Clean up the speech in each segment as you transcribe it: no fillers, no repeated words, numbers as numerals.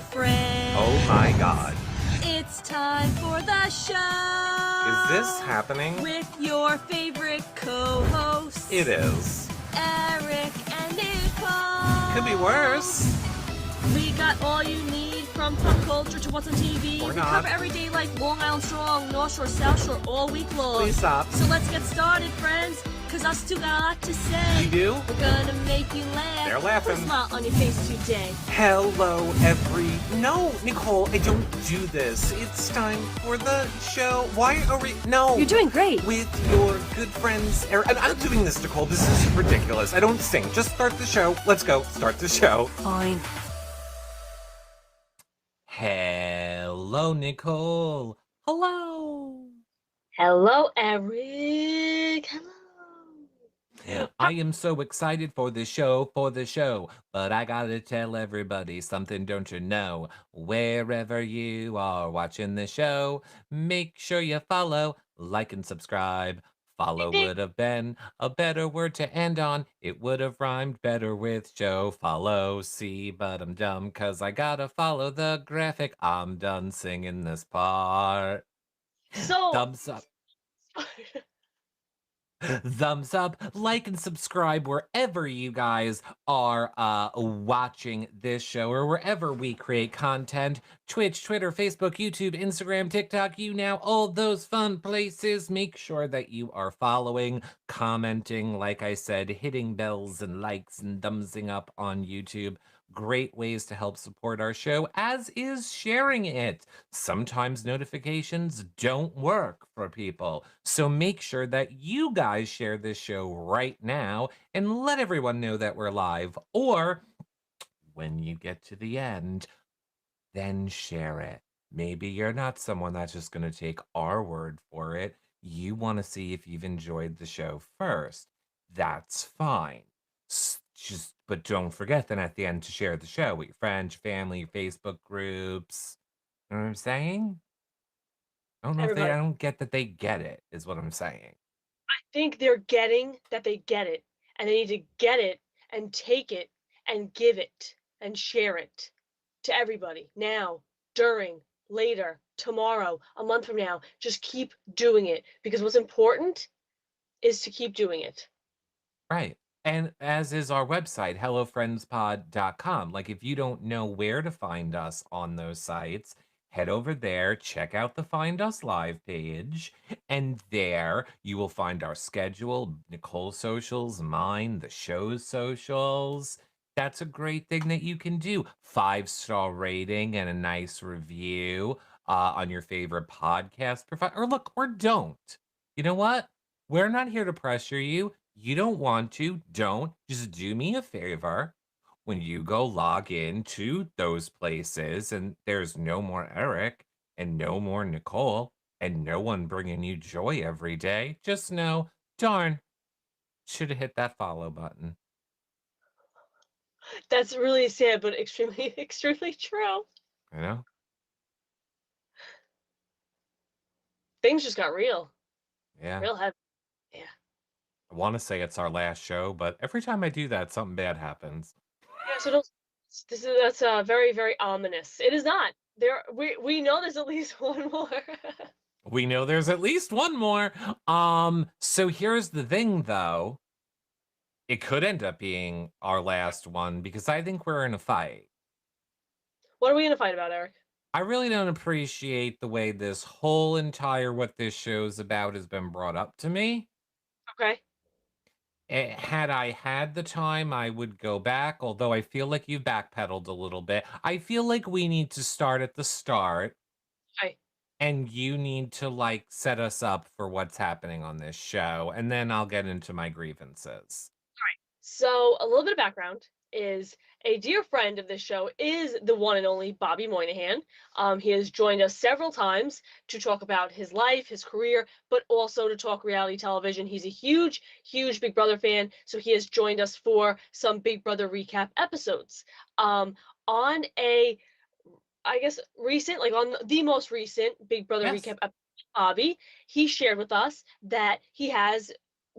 friends. Oh my god. It's time for the show. Is this happening? With your favorite co-hosts. It is. Eric and Nicole. Could be worse. We got all you need from pop culture to what's on TV. Or we not. cover every day like Long Island Strong, North Shore, South Shore, all week long. Please stop. So let's get started, friends, because us two got a lot to say. You do? We're gonna make you laugh. They're laughing. Put a smile on your face today. Hello, No, Nicole, I don't do this. It's time for the show. Why are we... No. You're doing great. With your good friends, Eric. I'm not doing this, Nicole. This is ridiculous. I don't sing. Just start the show. Let's go. Start the show. Fine. Hello, Nicole. Hello. Hello, Eric. Hello. I am so excited for the show, but I gotta tell everybody something, don't you know? Wherever you are watching the show, make sure you follow, like, and subscribe. Follow would have been a better word to end on. It would have rhymed better with show. Follow, see, but I'm dumb, cause I gotta follow the graphic. I'm done singing this part. So, Thumbs up. Thumbs up, like, and subscribe wherever you guys are watching this show or wherever we create content. Twitch, Twitter, Facebook, YouTube, Instagram, TikTok, all those fun places. Make sure that you are following, commenting, like I said, hitting bells and likes and thumbsing up on YouTube. Great ways to help support our show, as is sharing it. Sometimes notifications don't work for people, so make sure that you guys share this show right now and let everyone know that we're live. Or when you get to the end, then share it. Maybe you're not someone that's just going to take our word for it. You want to see if you've enjoyed the show first. That's fine. But don't forget then at the end to share the show with your friends, your family, your Facebook groups. You know what I'm saying? I don't know if I don't get that they get it, is what I'm saying. I think they're getting that they get it, and they need to get it and take it and give it and share it to everybody now, during, later, tomorrow, a month from now. Just keep doing it, because what's important is to keep doing it. Right. And as is our website, hellofriendspod.com. Like, if you don't know where to find us on those sites, head over there, check out the Find Us Live page, and there you will find our schedule, Nicole's socials, mine, the show's socials. That's a great thing that you can do. 5-star rating and a nice review on your favorite podcast provider. Or look, or don't. You know what? We're not here to pressure you. You don't want to, don't. Just do me a favor. When you go log in to those places and there's no more Eric and no more Nicole and no one bringing you joy every day, just know, darn, should have hit that follow button. That's really sad, but extremely, extremely true. You know? Things just got real. Yeah. Real heavy. Yeah. I want to say it's our last show, but every time I do that, something bad happens. Yeah, so don't, that's very, very ominous. It is not. We know there's at least one more. We know there's at least one more. So here's the thing, though. It could end up being our last one because I think we're in a fight. What are we in a fight about, Eric? I really don't appreciate the way this whole entire what this show's about has been brought up to me. Okay. Had I had the time, I would go back, although I feel like you've backpedaled a little bit. I feel like we need to start at the start. Okay. And you need to, like, set us up for what's happening on this show, and then I'll get into my grievances. All right. So a little bit of background is a dear friend of this show is the one and only Bobby Moynihan. He has joined us several times to talk about his life, his career, but also to talk reality television. He's a huge, huge Big Brother fan, so he has joined us for some Big Brother recap episodes. On a, I guess, recent, like on the most recent Big Brother recap episode, Bobby, he shared with us that he has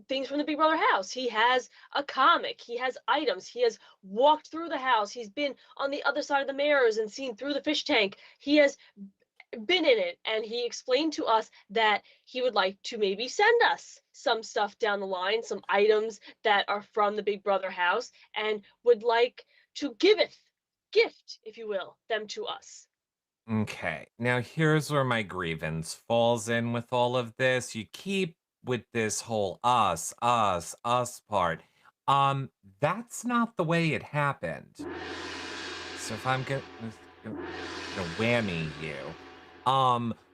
things from the Big Brother house. He has a comic, he has items, he has walked through the house, he's been on the other side of the mirrors and seen through the fish tank. He has been in it, and he explained to us that he would like to maybe send us some stuff down the line, some items that are from the Big Brother house, and would like to gift, if you will, them to us. Okay. Now here's where my grievance falls in with all of this. You keep with this whole us part. Um, that's not the way it happened. So if I'm gonna whammy you,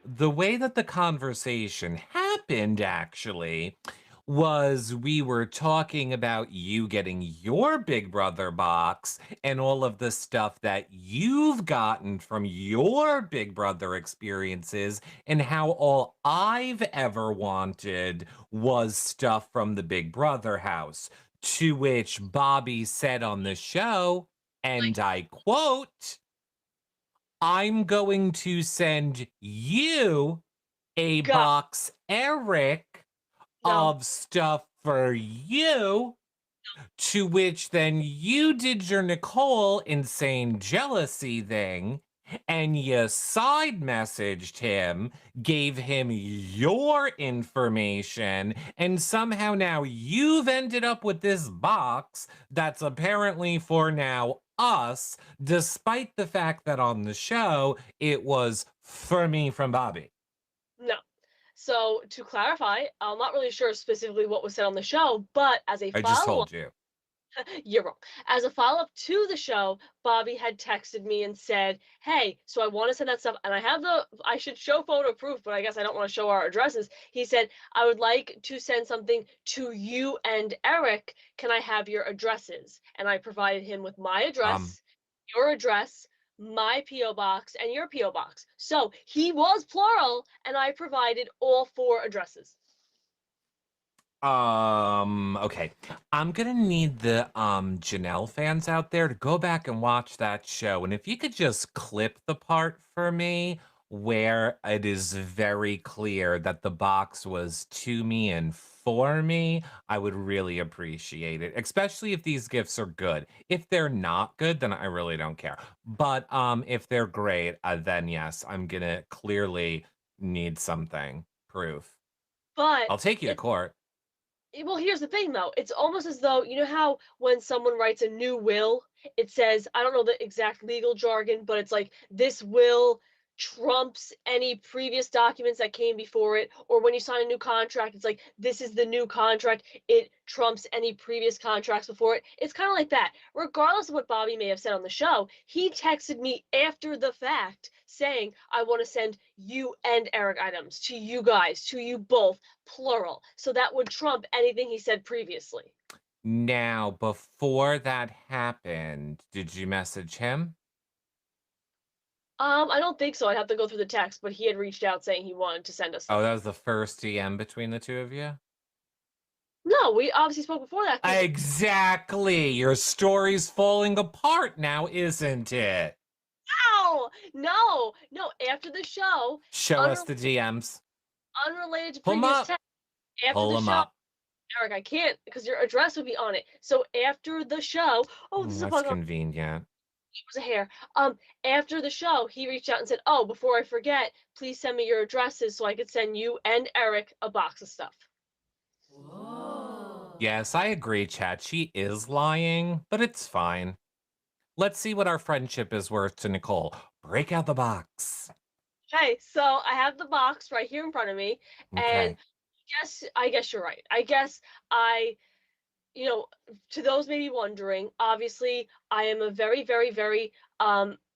the way that the conversation happened actually was we were talking about you getting your Big Brother box and all of the stuff that you've gotten from your Big Brother experiences, and how all I've ever wanted was stuff from the Big Brother house. To which Bobby said on the show, Like, and I quote, I'm going to send you a God, box, Eric, no, of stuff for you. To which then you did your Nicole insane jealousy thing, and you side messaged him, gave him your information, and somehow now you've ended up with this box that's apparently for now us, despite the fact that on the show it was for me from Bobby. no. So to clarify, I'm not really sure specifically what was said on the show, but as a I just follow up, told you. you're wrong. As a follow up to the show, Bobby had texted me and said, "Hey, so I want to send that stuff, and I have I should show photo proof, but I guess I don't want to show our addresses." He said, "I would like to send something to you and Eric. Can I have your addresses?" And I provided him with my Um, address, your address, my PO box, and your PO box. So he was plural, and I provided all four addresses. Okay. I'm gonna need the Janelle fans out there to go back and watch that show. And if you could just clip the part for me where it is very clear that the box was to me and for me, I would really appreciate it. Especially if these gifts are good. If they're not good, then I really don't care. But if they're great, then yes, I'm gonna clearly need something. Proof. But I'll take you to it court. well, here's the thing though. It's almost as though, you know how when someone writes a new will, it says, I don't know the exact legal jargon, but it's like this will trumps any previous documents that came before it. Or when you sign a new contract, it's like this is the new contract. It trumps any previous contracts before it. It's kind of like that. Regardless of what Bobby may have said on the show, he texted me after the fact saying, I want to send you and Eric items to you guys, to you both, plural. So that would trump anything he said previously. Now, before that happened, did you message him? I don't think so. I'd have to go through the text, but he had reached out saying he wanted to send us Oh, stuff. that was the first DM between the two of you? No, we obviously spoke before that because Exactly. Your story's falling apart now, isn't it? no. After the show, Show us unre- the DMs. unrelated to Pull them previous up. text. After Pull the them show, up. Eric, I can't because your address would be on it. So after the show, oh, this is a That's bug on. convenient. It was a hair. After the show, he reached out and said, "Oh, before I forget, please send me your addresses so I could send you and Eric a box of stuff." Yes, I agree, Chad. She is lying, but it's fine. Let's see what our friendship is worth to Nicole. Break out the box. Okay, so I have the box right here in front of me, and Okay. I guess you're right. I guess I, you know, to those maybe wondering, obviously I am a very, very, very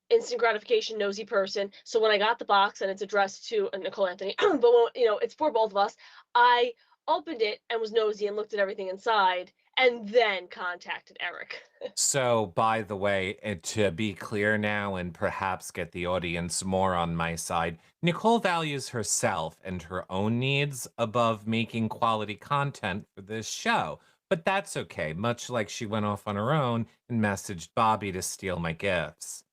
instant gratification nosy person. So when I got the box and it's addressed to Nicole Anthony, but when, it's for both of us, I opened it and was nosy and looked at everything inside and then contacted Eric. So, by the way, to be clear now and perhaps get the audience more on my side, Nicole values herself and her own needs above making quality content for this show. But that's okay, much like she went off on her own and messaged Bobby to steal my gifts.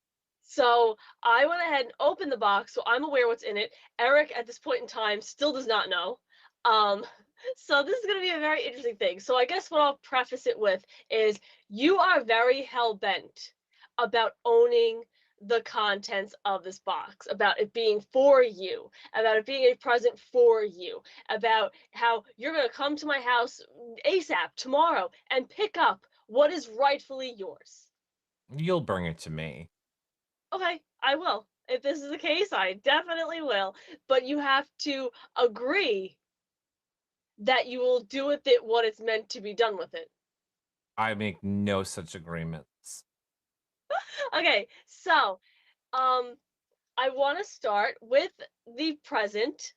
So I went ahead and opened the box, so I'm aware what's in it. Eric, at this point in time, still does not know. Um, So this is going to be a very interesting thing. So I guess what I'll preface it with is you are very hell bent about owning the contents of this box, about it being for you, about it being a present for you, about how you're going to come to my house ASAP tomorrow and pick up what is rightfully yours. You'll bring it to me. Okay, I will. If this is the case, I definitely will. But you have to agree that you will do with it what it's meant to be done with it. I make no such agreements. Okay, so um I want to start with the present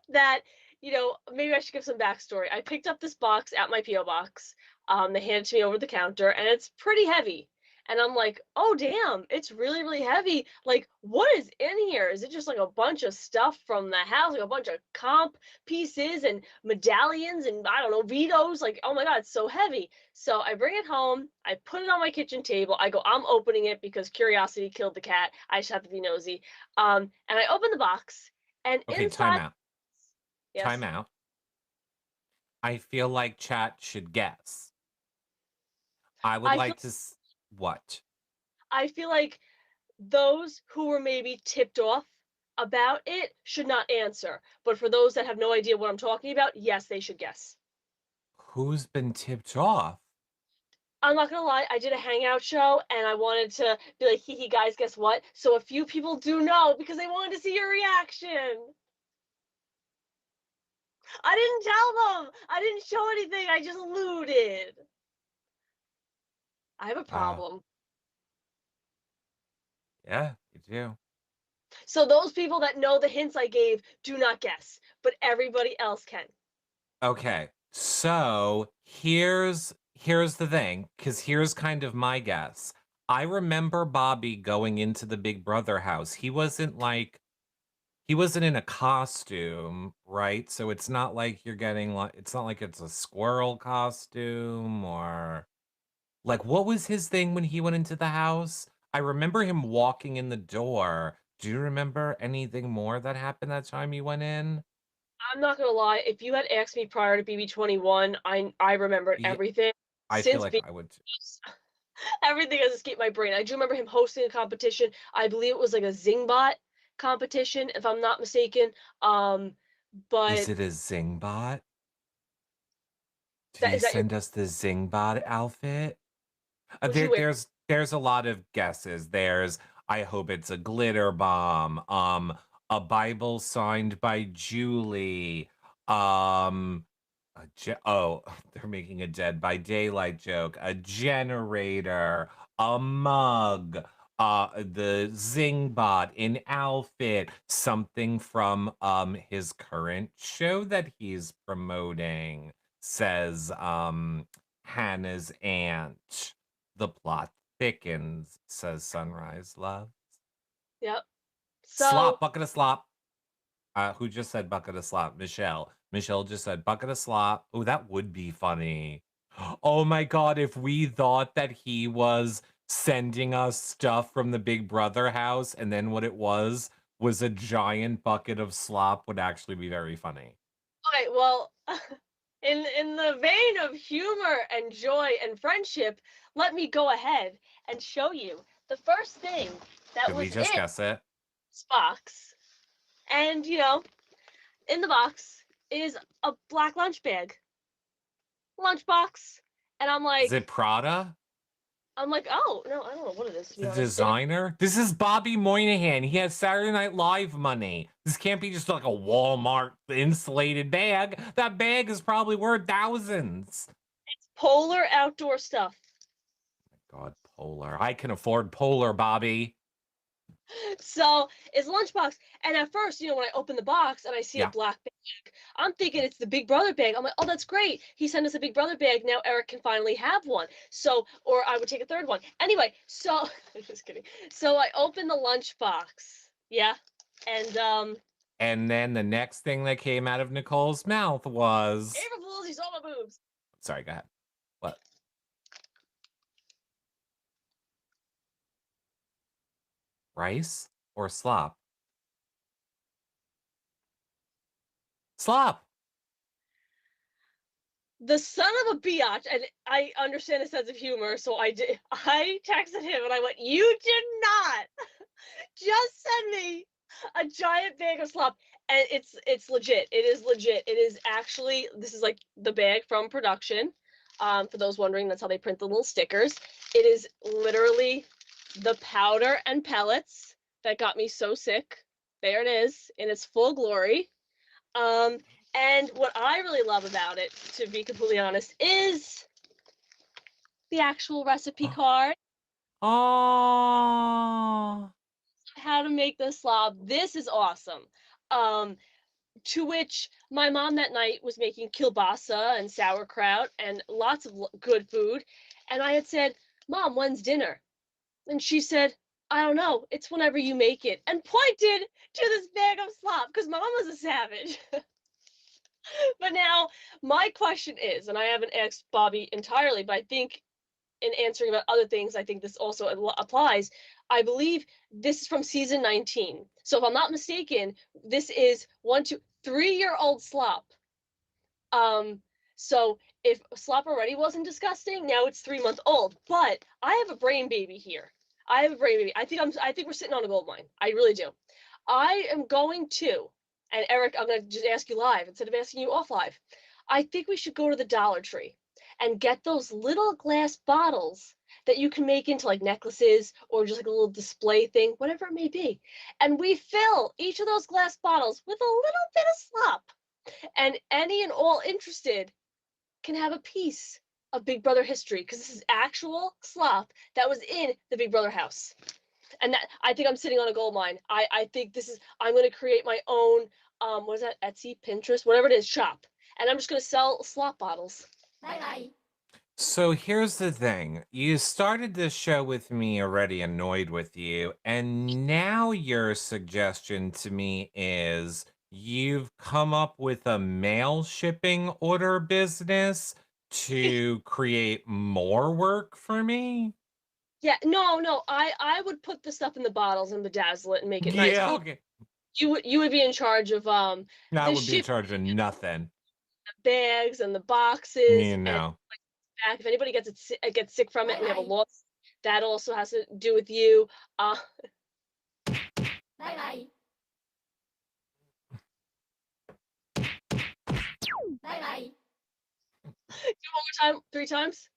that, maybe I should give some backstory. I picked up this box at my P.O. box. They handed it to me over the counter, and it's pretty heavy. And I'm like, oh, damn, it's really, really heavy. Like, what is in here? Is it just like a bunch of stuff from the house, like a bunch of comp pieces and medallions and I don't know, vetoes? Like, oh my God, it's so heavy. So I bring it home. I put it on my kitchen table. I go, I'm opening it because curiosity killed the cat. I just have to be nosy. And I open the box, and Okay, time inside, out. yes, Time out. I feel like chat should guess. I would I feel like to. What? I feel like those who were maybe tipped off about it should not answer. But for those that have no idea what I'm talking about, yes, they should guess. Who's been tipped off? I'm not gonna lie, I did a hangout show and I wanted to be like, hee hee guys, guess what? So a few people do know because they wanted to see your reaction. I didn't tell them. I didn't show anything. I just alluded. I have a Uh, problem. yeah, you do. So those people that know the hints I gave do not guess, but everybody else can. Okay, so here's the thing, because here's kind of my guess. I remember Bobby going into the Big Brother house. He wasn't in a costume, right? So it's not like you're getting like it's not like it's a squirrel costume or like what was his thing when he went into the house? I remember him walking in the door. Do you remember anything more that happened that time you went in? I'm not gonna lie, if you had asked me prior to BB21, I remembered Yeah, everything. I feel Since like I would. everything has escaped my brain. I do remember him hosting a competition. I believe it was like a Zingbot competition, if I'm not mistaken. Is But it a Zingbot? Did that he is that your send us the Zingbot outfit? was you wearing? There's a lot of guesses. There's I hope it's a glitter bomb. A Bible signed by Julie. Um, oh, they're making a Dead by Daylight joke. A generator. A mug. The Zingbot, an outfit, something from his current show that he's promoting. Says Hannah's aunt. The plot thickens, says Sunrise Love. Yep. So Slop, bucket of slop. Who just said bucket of slop? Michelle. Michelle just said bucket of slop. Oh, that would be funny. Oh my God, if we thought that he was sending us stuff from the Big Brother house and then what it was a giant bucket of slop would actually be very funny. okay, well, in the vein of humor and joy and friendship, let me go ahead and show you the first thing that Did we was just in guess it? this box. And in the box is a black lunch bag. Lunchbox. And Is it Prada? I'm like, oh no, I don't know what it is to be The honest. designer? This is Bobby Moynihan. He has Saturday Night Live money. This can't be just like a Walmart insulated bag. That bag is probably worth thousands. Polar outdoor stuff. God, Polar. I can afford Polar, Bobby. So it's lunchbox. And at first, when I open the box and I see a Yeah. black bag, I'm thinking it's the Big Brother bag. I'm like, oh, that's great. He sent us a Big Brother bag. Now Eric can finally have one. So, or I would take a third one. Anyway, so I'm just kidding. So I open the lunchbox. Yeah. And And then the next thing that came out of Nicole's mouth was. April Fools, he saw my boobs. Sorry, go ahead. What? Rice or slop? Slop. the son of a biatch, and I understand his sense of humor, so I texted him and I went, "You did not just send me a giant bag of slop." And it's legit. It is legit. It is actually, this is like the bag from production. For those wondering, that's how they print the little stickers. It is literally the powder and pellets that got me so sick. There it is in its full glory. And what I really love about it, to be completely honest, is the actual recipe card. Oh, How to make the slob. This is awesome. Um, to which my mom that night was making kielbasa and sauerkraut and lots of good food. And I had said, "Mom, when's dinner?" And she said, "I don't know. It's whenever you make it." And pointed to this bag of slop because mom was a savage. But now my question is, and I haven't asked Bobby entirely, but I think in answering about other things, I think this also applies. I believe this is from season 19. So if I'm not mistaken, this is 3-year-old slop. So if slop already wasn't disgusting, now it's 3-month old. But I have a brain baby here. I have a brain baby. I think we're sitting on a gold mine. I really do. I am going to, and Eric, I'm gonna just ask you live instead of asking you off live. I think we should go to the Dollar Tree and get those little glass bottles that you can make into like necklaces or just like a little display thing, whatever it may be. And we fill each of those glass bottles with a little bit of slop. And any and all interested can have a piece of Big Brother history because this is actual slop that was in the Big Brother house. And that, I think I'm sitting on a gold mine. I think this is, I'm going to create my own, what is that, Etsy, Pinterest, whatever it is, shop. And I'm just going to sell slop bottles. Bye-bye. so here's the thing. You started this show with me already annoyed with you, and now your suggestion to me is you've come up with a mail shipping order business to create more work for me? Yeah, no, I would put the stuff in the bottles and bedazzle it and make it nice. Yeah, okay. You would be in charge of I the would be in ship charge of nothing. bags and the boxes You and know. back. If anybody gets sick from it and we have a loss, that also has to do with you. Bye bye. Do one more time, 3 times.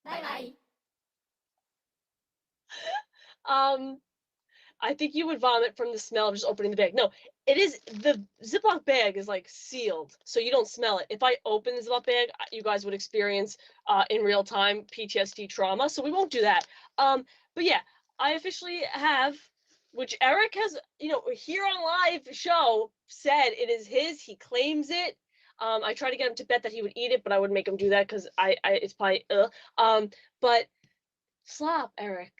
Bye bye. I think you would vomit from the smell of just opening the bag. No, it is, the Ziploc bag is like sealed, so you don't smell it. If I open the Ziploc bag, you guys would experience in real time PTSD trauma, so we won't do that. But yeah, I officially have, which Eric has, here on live show said it is his. He claims it. I tried to get him to bet that he would eat it, but I wouldn't make him do that because it's probably but slop, Eric.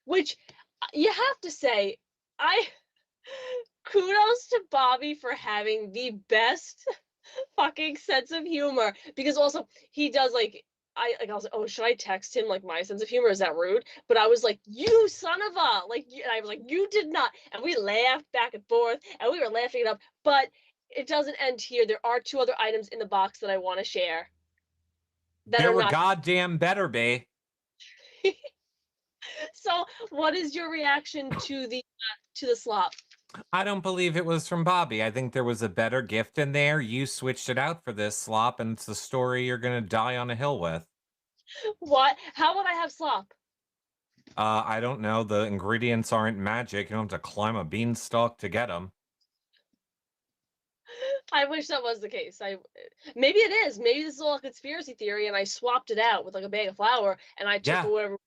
Which you have to say, I kudos to Bobby for having the best fucking sense of humor, because also he does I was like, oh, should I text him like my sense of humor? Is that rude? But I was like, you son of a, and I was like, you did not. And we laughed back and forth and we were laughing it up, but it doesn't end here. There are 2 other items in the box that I want to share that There are were not. goddamn better be. So what is your reaction to the slop? I don't believe it was from Bobby. I think there was a better gift in there. You switched it out for this slop, and it's the story you're gonna die on a hill with. What? How would I have slop? I don't know. The ingredients aren't magic. You don't have to climb a beanstalk to get them. I wish that was the case. Maybe it is. Maybe this is all a conspiracy theory, and I swapped it out with like a bag of flour, and I took Yeah. whatever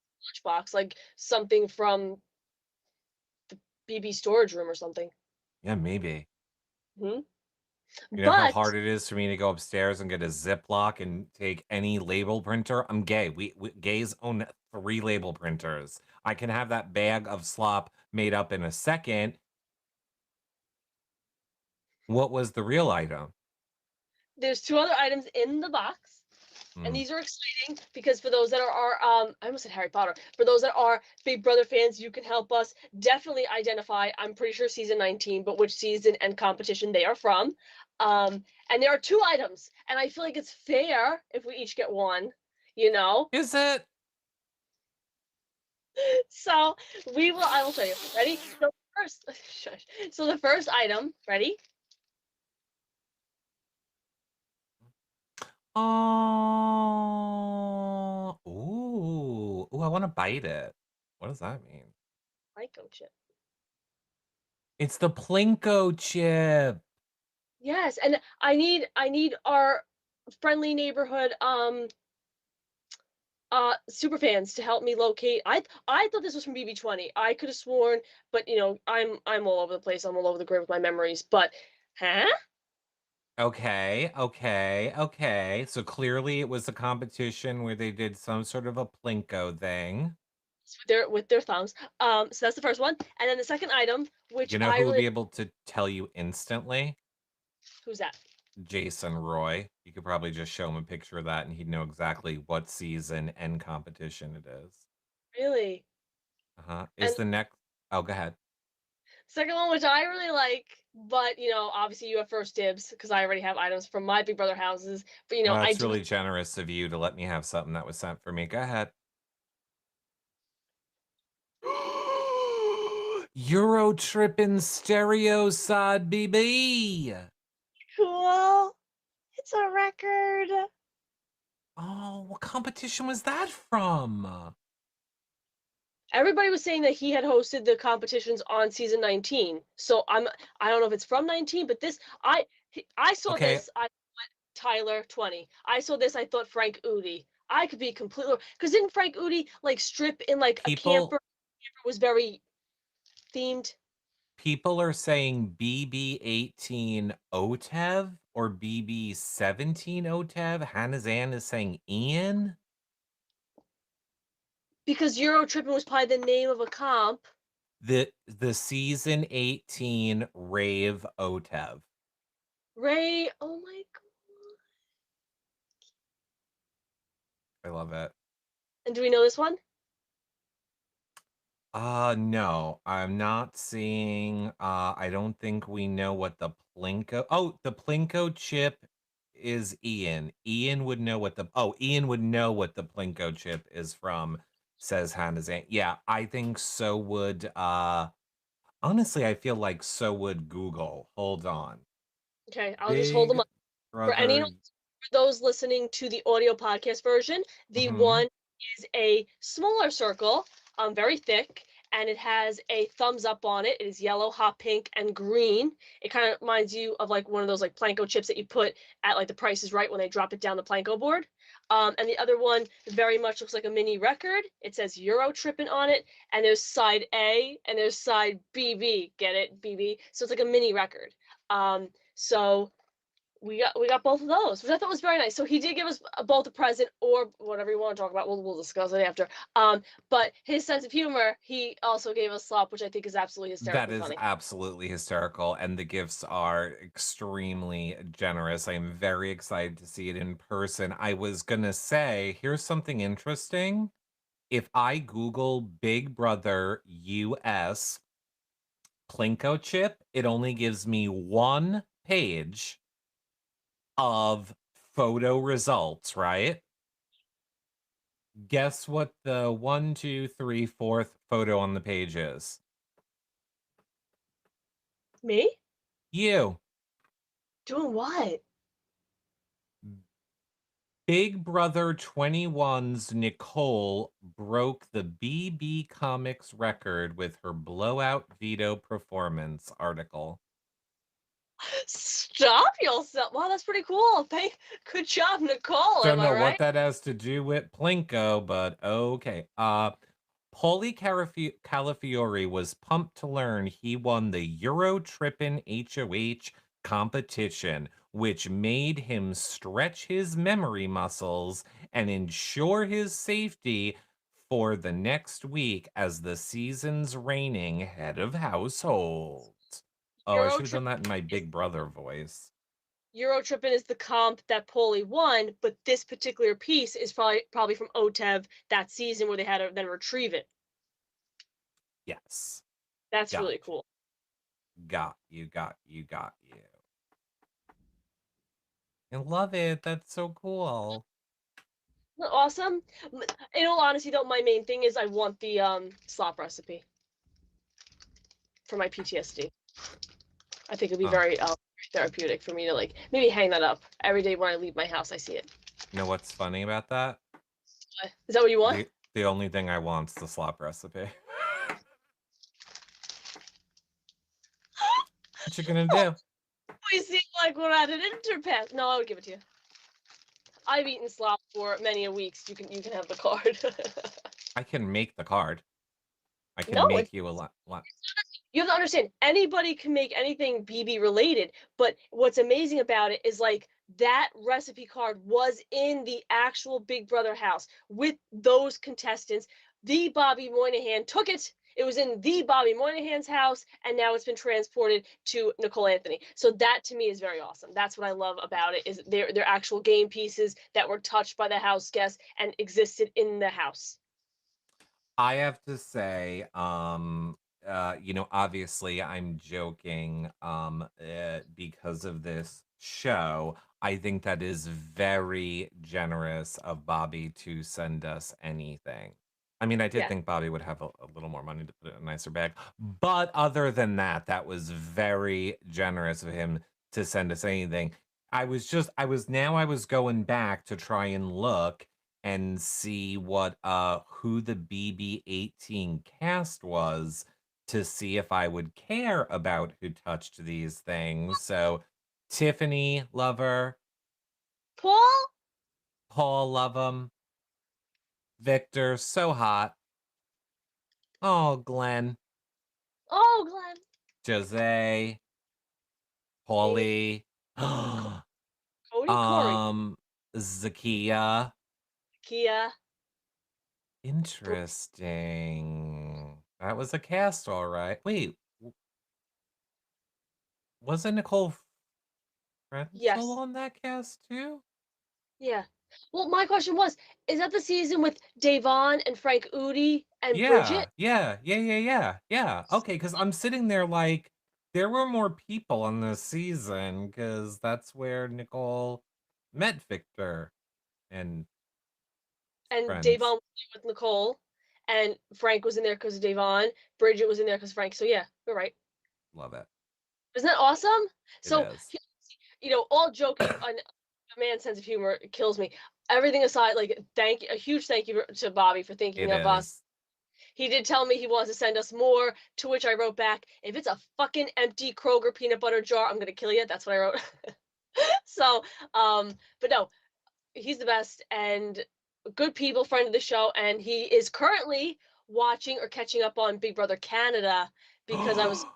lunchbox, like something from the BB storage room or something. Yeah, maybe. Hmm. You know how But hard it is for me to go upstairs and get a Ziploc and take any label printer? I'm gay. We gays own 3 label printers. I can have that bag of slop made up in a second. What was the real item? there's 2 other items in the box. And Mm. these are exciting because for those that are I almost said Harry Potter. For those that are Big Brother fans, you can help us definitely identify. I'm pretty sure season 19, but which season and competition they are from. And there are 2 items, and I feel like it's fair if we each get one. You know, Is it? so we will. I will show you. Ready? So first, shush. So the first item. Ready? Oh, ooh, ooh, I want to bite it. What does that mean? Plinko Chip. It's the Plinko Chip. Yes, and I need our friendly neighborhood super fans to help me locate. I thought this was from BB20. I could have sworn, but I'm all over the place. I'm all over the grid with my memories. But huh? Okay, okay, okay. So clearly it was a competition where they did some sort of a Plinko thing. With their thumbs. So that's the first one. And then the second item, which You know I who would really be able to tell you instantly? who's that? Jason Roy. You could probably just show him a picture of that and he'd know exactly what season and competition it is. Really? Uh-huh. And Is the next Oh, go ahead. second one, which I really like, but obviously you have first dibs because I already have items from my Big Brother houses. But Well, I that's do really generous of you to let me have something that was sent for me. Go ahead. Euro trippin' stereo side BB. cool. It's a record. Oh, what competition was that from? Everybody was saying that he had hosted the competitions on season 19. So I don't know if it's from 19, but I saw Okay, this. I thought Tyler 20. I saw this. I thought Frank Udi. I could be completely because didn't Frank Udi like strip in like a camper? people Camper was very themed. people are saying BB18 OTEV or BB17 OTEV. Hanazan is saying Ian. Because Euro tripping was probably the name of a comp. The season 18 rave OTEV. Ray, oh my god. I love it. And do we know this one? No, I'm not seeing, I don't think we know what the the Plinko chip is Ian. Ian would know what the Plinko chip is from, says Hanazan. Yeah, I think so would, honestly, I feel like so would Google. Hold on. Okay, I'll just hold them Big up. For any Brother. for those listening to the audio podcast version, the Mhm. one is a smaller circle, very thick, and it has a thumbs up on it. It is yellow, hot pink, and green. It kind of reminds you of like one of those like Plinko chips that you put at like the Price is Right when they drop it down the Plinko board. And the other one very much looks like a mini record. It says Euro Trippin' on it, and there's side A and there's side BB. Get it, BB? So it's like a mini record. So we got both of those, which I thought was very nice. So he did give us both a present or whatever you want to talk about. We'll discuss it after. But his sense of humor, he also gave us slop, which I think is absolutely That hysterically is funny. absolutely hysterical, and the gifts are extremely generous. I'm very excited to see it in person. I was gonna say, here's something interesting. If I Google Big Brother US Plinko chip, it only gives me one page of photo results, right? Guess what the one, two, three, fourth photo on the page is? Me You. doing what? Big Brother 21's Nicole broke the BB Comics record with her blowout veto performance article. Stop yourself! Wow, that's pretty cool. Good job, Nicole. Don't Am I know what right? that has to do with Plinko, but okay. Paulie Calafiore was pumped to learn he won the Euro Trippin' HOH competition, which made him stretch his memory muscles and ensure his safety for the next week as the season's reigning head of household. Oh, I Euro should have trip done that in my is Big Brother voice. Euro Trippin' is the comp that Paulie won, but this particular piece is probably from OTEV that season where they had to then retrieve it. Yes. That's Got really cool. got you. I love it. That's so cool. Isn't that awesome? In all honesty, though, my main thing is I want the slop recipe for my PTSD. I think it'd be very therapeutic for me to like maybe hang that up every day when I leave my house. I see it. You know what's funny about that? Is that what you want? The only thing I want's the slop recipe. What you gonna do? We seem like we're at an interpath. No, I would give it to you. I've eaten slop for many a weeks. You can have the card. I can make the card. I can No, make you a lot. you have to understand, anybody can make anything BB related, but what's amazing about it is like that recipe card was in the actual Big Brother house with those contestants. The Bobby Moynihan took it. It was in the Bobby Moynihan's house, and now it's been transported to Nicole Anthony. So that to me is very awesome. That's what I love about it, is they're actual game pieces that were touched by the house guests and existed in the house. I have to say, obviously I'm joking, because of this show. I think that is very generous of Bobby to send us anything. I mean, I did Yeah. think Bobby would have a little more money to put in a nicer bag, but other than that, that was very generous of him to send us anything. I was going back to try and look and see who the BB18 cast was to see if I would care about who touched these things. So Tiffany, love her. Paul? Paul, love him. Victor, so hot. Oh, Glenn. Oh, Glenn. Jose. Paulie. Corey. Zakia. Kia. Interesting. That was a cast, all right. Wait, wasn't Nicole Frenzel Yes. on that cast too? Yeah. Well, my question was, is that the season with Davon and Frank Udi and Yeah, Bridget? yeah. Okay, because I'm sitting there like there were more people on this season because that's where Nicole met Victor and And friends. Davon was there with Nicole, and Frank was in there because of Davon. Bridget was in there because Frank. So yeah, you're right. Love it. Isn't that awesome? It So, is. all joking, a man's sense of humor kills me. Everything aside, like, a huge thank you to Bobby for thinking It of us. is. He did tell me he wants to send us more, to which I wrote back, if it's a fucking empty Kroger peanut butter jar, I'm gonna kill you. That's what I wrote. So, but no, he's the best and good people, friend of the show, and he is currently watching or catching up on Big Brother Canada because I was telling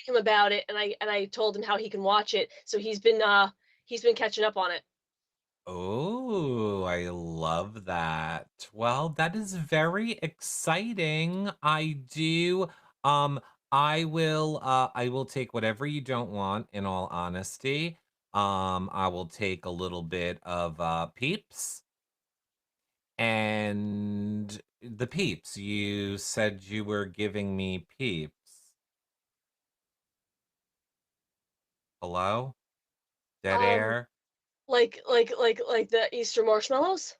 him about it, and I told him how he can watch it. So he's been catching up on it. Oh, I love that. Well, that is very exciting. Um I will take whatever you don't want, in all honesty. I will take a little bit of Peeps. And the Peeps, you said you were giving me Peeps. Hello? Dead Um, air? like the Easter marshmallows.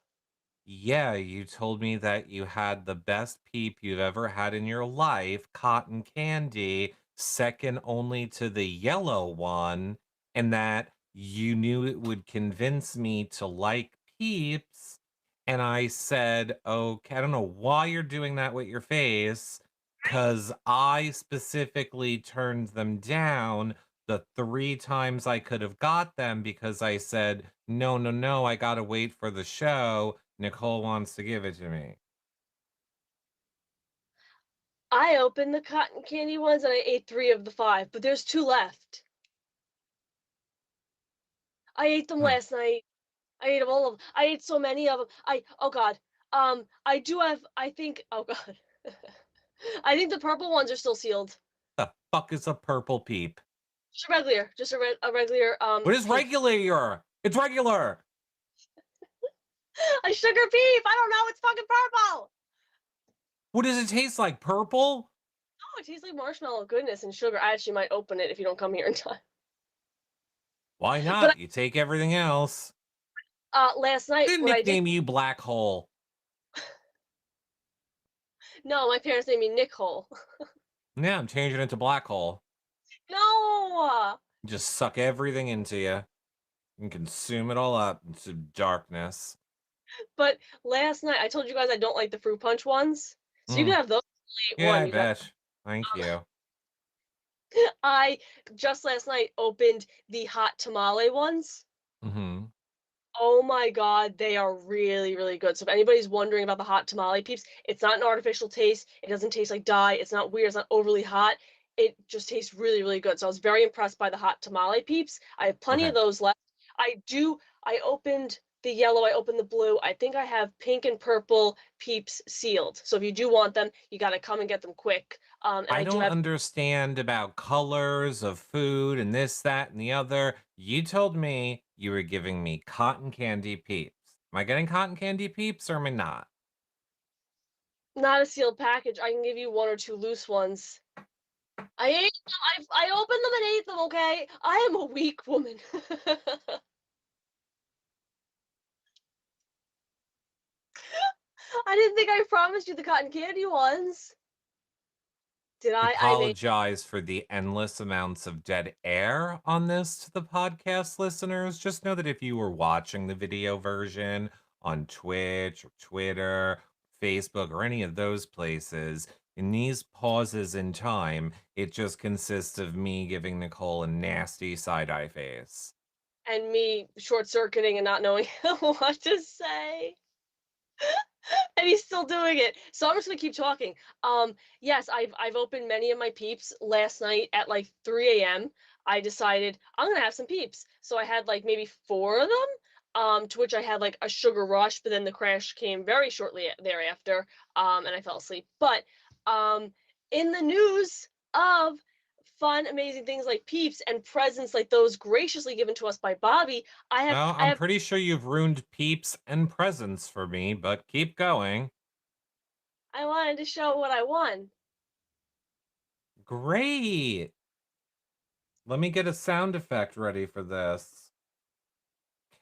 Yeah, you told me that you had the best peep you've ever had in your life, cotton candy, second only to the yellow one, and that you knew it would convince me to like peeps. And I said, okay, I don't know why you're doing that with your face, because I specifically turned them down the 3 times I could have got them because I said, no, no, no, I gotta wait for the show. Nicole wants to give it to me. I opened the cotton candy ones and I ate 3 of the 5, but there's 2 left. I ate them Huh. last night. I ate them all of them. I ate so many of them. Oh God. I do have, I think, oh God. I think the purple ones are still sealed. The fuck is a purple peep? Just a regular, a regular What is peep. regular? It's regular. A sugar peep. I don't know. It's fucking purple. What does it taste like? Purple? Oh, it tastes like marshmallow goodness and sugar. I actually might open it if you don't come here in time. Why But not? You take everything else. last I'm night, gonna what I did. nickname you Black Hole. No, my parents named me Nicole. Yeah, I'm changing it to Black Hole. No. Just suck everything into you and consume it all up into darkness. But last night, I told you guys I don't like the fruit punch ones. So you can Mm, have those. yeah, One, I you got. bet. Thank you. I just last night opened the hot tamale ones. Hmm. Oh my god, they are really, really good. So if anybody's wondering about the hot tamale peeps, it's not an artificial taste. It doesn't taste like dye. It's not weird. It's not overly hot. It just tastes really, really good. So I was very impressed by the hot tamale peeps. I have plenty Okay. of those left. I opened the yellow, I opened the blue. I think I have pink and purple peeps sealed. So if you do want them, you got to come and get them quick. And I I do don't have. understand about colors of food and this, that, and the other. You told me you were giving me cotton candy peeps. Am I getting cotton candy peeps or am I not? Not a sealed package. I can give you one or two loose ones. I ate them. I opened them and ate them, okay? I am a weak woman. I didn't think I promised you the cotton candy ones. Did I I? I made. apologize for the endless amounts of dead air on this to the podcast listeners. Just know that if you were watching the video version on Twitch or Twitter, Facebook, or any of those places, in these pauses in time, it just consists of me giving Nicole a nasty side eye face. And me short circuiting and not knowing what to say. And he's still doing it. So I'm just gonna keep talking. Yes, I've opened many of my peeps. Last night at like 3 a.m. I decided I'm gonna have some peeps. So I had like maybe four of them. To which I had like a sugar rush, but then the crash came very shortly thereafter. And I fell asleep. But um, in the news of fun, amazing things like peeps and presents like those graciously given to us by Bobby, Well, I I'm have pretty sure you've ruined peeps and presents for me, but keep going. I wanted to show what I won. Great. Let me get a sound effect ready for this.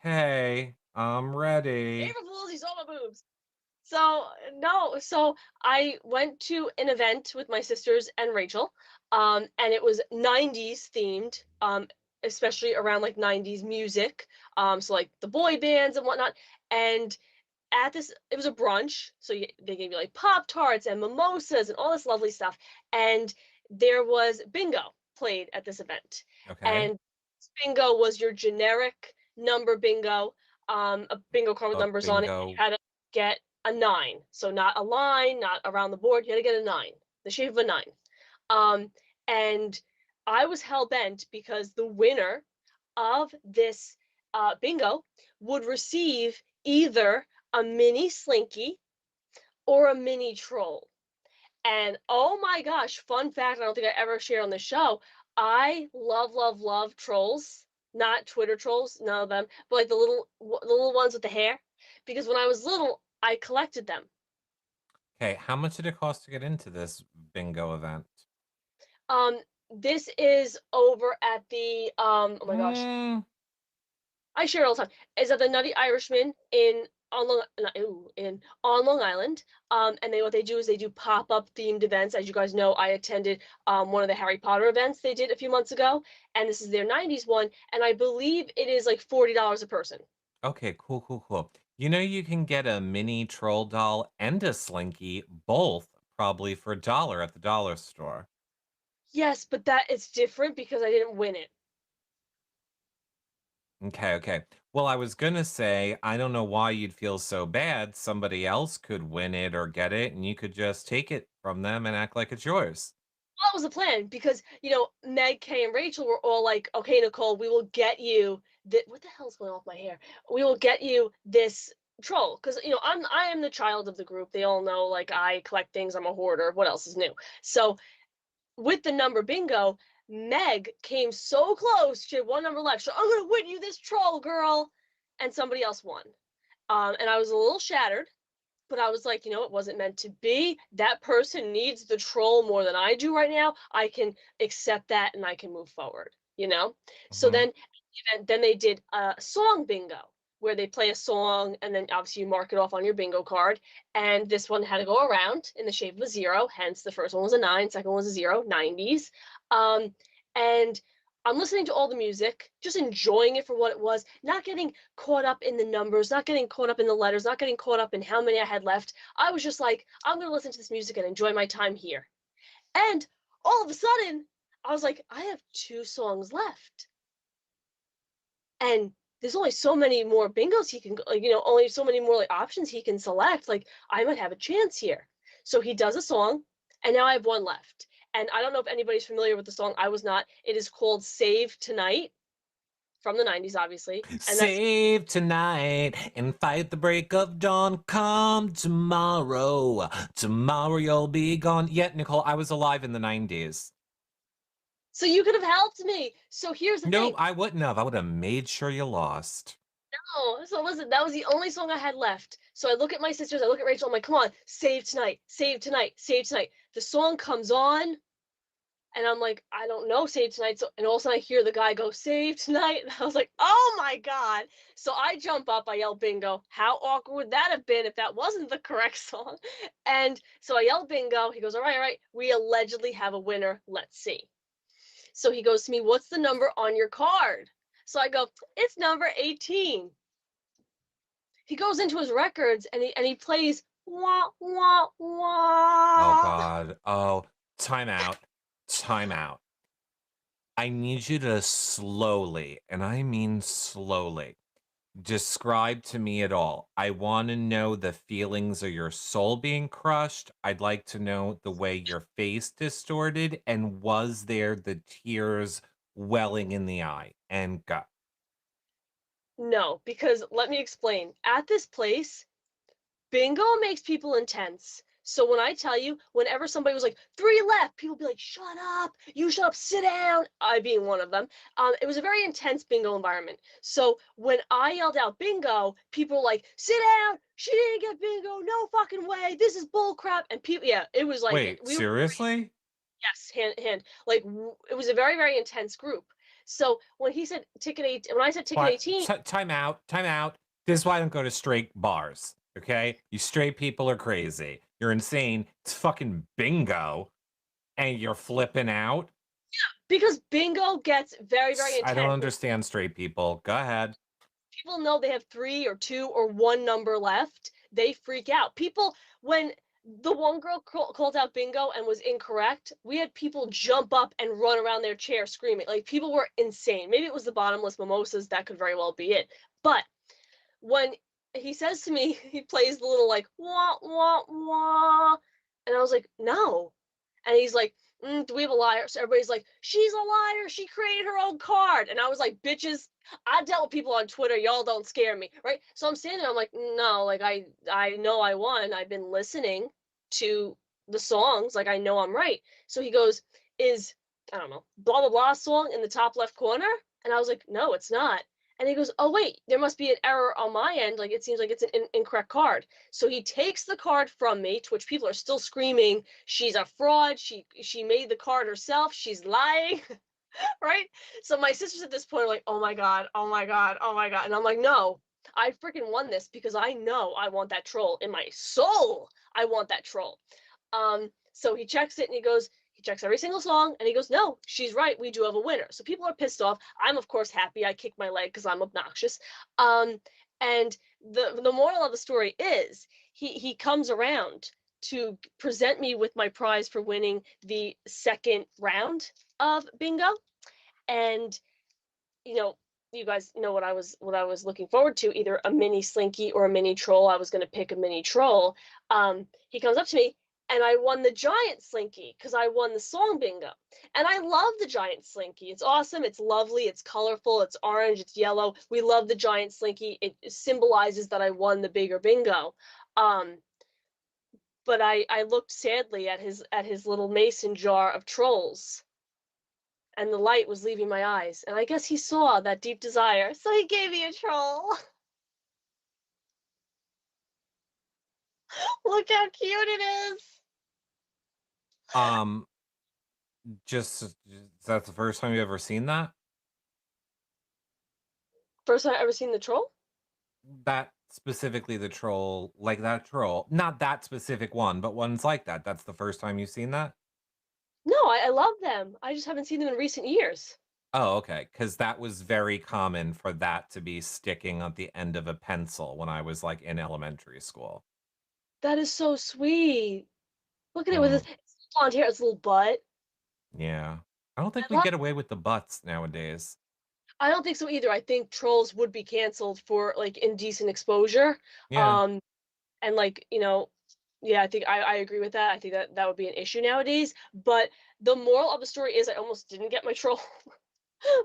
Okay, I'm ready. April Fools, he saw my boobs. So no, so I went to an event with my sisters and Rachel, and it was 90's themed, especially around like 90's music, so like the boy bands and whatnot. And at this, it was a brunch, so they gave you like Pop Tarts and mimosas and all this lovely stuff. And there was bingo played at this event, Okay. and bingo was your generic number bingo, a bingo card with Book numbers on it. You bingo. had to get a nine, so not a line, not around the board. You had to get a nine, the shape of a nine. Um, and I was hell bent because the winner of this bingo would receive either a mini slinky or a mini troll. And oh my gosh, fun fact, I don't think I ever shared on the show. I love, love, love trolls. Not Twitter trolls, none of them, but like the little ones with the hair. Because when I was little, I collected them. Okay, how much did it cost to get into this bingo event? Um, this is over at the oh my gosh, Mm, I share it all the time. Is at the Nutty Irishman in on Long Island. And what they do is they do pop up themed events. As you guys know, I attended one of the Harry Potter events they did a few months ago, and this is their 90's one, and I believe it is like $40 a person. okay, cool, cool, cool. You know you can get a mini troll doll and a slinky, both probably for $1 at the dollar store. Yes, but that is different because I didn't win it. Okay, okay. Well, I was gonna say, I don't know why you'd feel so bad. Somebody else could win it or get it, and you could just take it from them and act like it's yours. Well, that was the plan because Meg, Kay, and Rachel were all like, "Okay, Nicole, we will get you that. What the hell's going on with my hair? We will get you this troll because I am the child of the group. They all know like I collect things. I'm a hoarder. What else is new? So with the number bingo." Meg came so close. She had one number left. So I'm gonna win you this troll, girl. And somebody else won. And I was a little shattered, but I was like, it wasn't meant to be. That person needs the troll more than I do right now. I can accept that and I can move forward, So Mhm. then they did a song bingo where they play a song and then obviously you mark it off on your bingo card. And this one had to go around in the shape of a zero. Hence the first one was a 9, second one was a 0, 90s. And I'm listening to all the music, just enjoying it for what it was, not getting caught up in the numbers, not getting caught up in the letters, not getting caught up in how many I had left. I was just like, I'm going to listen to this music and enjoy my time here. And all of a sudden, I was like, I have 2 songs left. And there's only so many more bingos he can, only so many more options he can select. Like, I might have a chance here. So he does a song, and now I have 1 left. And I don't know if anybody's familiar with the song. I was not. It is called Save Tonight from the 90s, obviously. And that's Save tonight and fight the break of dawn. Come tomorrow. Tomorrow you'll be gone. Yet, Nicole, I was alive in the 90s. so you could have helped me. So here's the No, thing. I wouldn't have. I would have made sure you lost. No, so listen, that was the only song I had left. So I look at my sisters, I look at Rachel, I'm like, come on, save tonight, save tonight, save tonight. The song comes on, and I'm like, I don't know, save tonight. So, and all of a sudden I hear the guy go, save tonight. And I was like, oh my God. So I jump up, I yell bingo. How awkward would that have been if that wasn't the correct song? And so I yell bingo. He goes, all right, we allegedly have a winner. Let's see. So he goes to me, what's the number on your card? So I go, it's number 18. He goes into his records and he plays wah wah Oh, wah. God. Oh, time out. Time out. I need you to slowly, and I mean slowly, describe to me at all. I want to know the feelings of your soul being crushed. I'd like to know the way your face distorted, and was there the tears welling in the eye? And go. No, because let me explain. At this place, bingo makes people intense. So when I tell you, whenever somebody was like 3 left, people be like, "Shut up! You shut up! Sit down!" I being one of them. It was a very intense bingo environment. So when I yelled out bingo, people were like, "Sit down! She didn't get bingo! No fucking way! This is bull crap!" And people, yeah, it was like Wait, we were seriously? yes, hand. Like it was a very, very intense group. So when he said ticket 8, when I said ticket What? 18, Time out. Time out. This is why I don't go to straight bars. Okay? You straight people are crazy. You're insane. It's fucking bingo. And you're flipping out. because bingo gets very, very I don't intense. understand straight people. Go ahead. People know they have 3 or 2 or 1 number left, they freak out. People, when the one girl called out bingo and was incorrect, we had people jump up and run around their chair screaming. Like people were insane. Maybe it was the bottomless mimosas, that could very well be it. But when he says to me, he plays the little like wah wah wah, and I was like, no. And he's like, do we have a liar? So everybody's like, she's a liar. She created her own card. And I was like, bitches, I dealt with people on Twitter. Y'all don't scare me, right? So I'm standing there. I'm like, no, like I know I won. I've been listening to the songs. Like I know I'm right. So he goes, is I don't know, blah blah blah song in the top left corner? And I was like, no, it's not. And he goes, oh wait, there must be an error on my end. Like it seems like it's an incorrect card. So he takes the card from me, to which people are still screaming, she's a fraud. She made the card herself. She's lying. Right? So my sisters at this point are like, oh my God, oh my God, oh my God. And I'm like, no, I freaking won this because I know I want that troll in my soul. I want that troll. So he checks it and he checks every single song and he goes, no, she's right. We do have a winner. So people are pissed off. I'm of course happy. I kick my leg because I'm obnoxious. And the moral of the story is he comes around to present me with my prize for winning the second round of bingo. And you know, you guys know what I was looking forward to, either a mini slinky or a mini troll. I was going to pick a mini troll. He comes up to me and I won the giant slinky because I won the song bingo. And I love the giant slinky. It's awesome. It's lovely. It's colorful. It's orange. It's yellow. We love the giant slinky. It symbolizes that I won the bigger bingo. But I looked sadly at his little mason jar of trolls. and the light was leaving my eyes. And I guess he saw that deep desire, so he gave me a troll. Look how cute it is. Um, just that's the first time you ever seen that? First time I ever seen the troll? That specifically the troll, like that troll, not that specific one, but ones like that. That's the first time you've seen that? No, I love them. I just haven't seen them in recent years. Oh, okay. Because that was very common for that to be sticking at the end of a pencil when I was like in elementary school. That is so sweet. Look at it with Mm, his blonde hair, his little butt. yeah. I don't think I we love get away with the butts nowadays. I don't think so either. I think trolls would be canceled for like indecent exposure. Yeah. Um, and like, yeah, I think I agree with that. I think that that would be an issue nowadays. But the moral of the story is I almost didn't get my troll.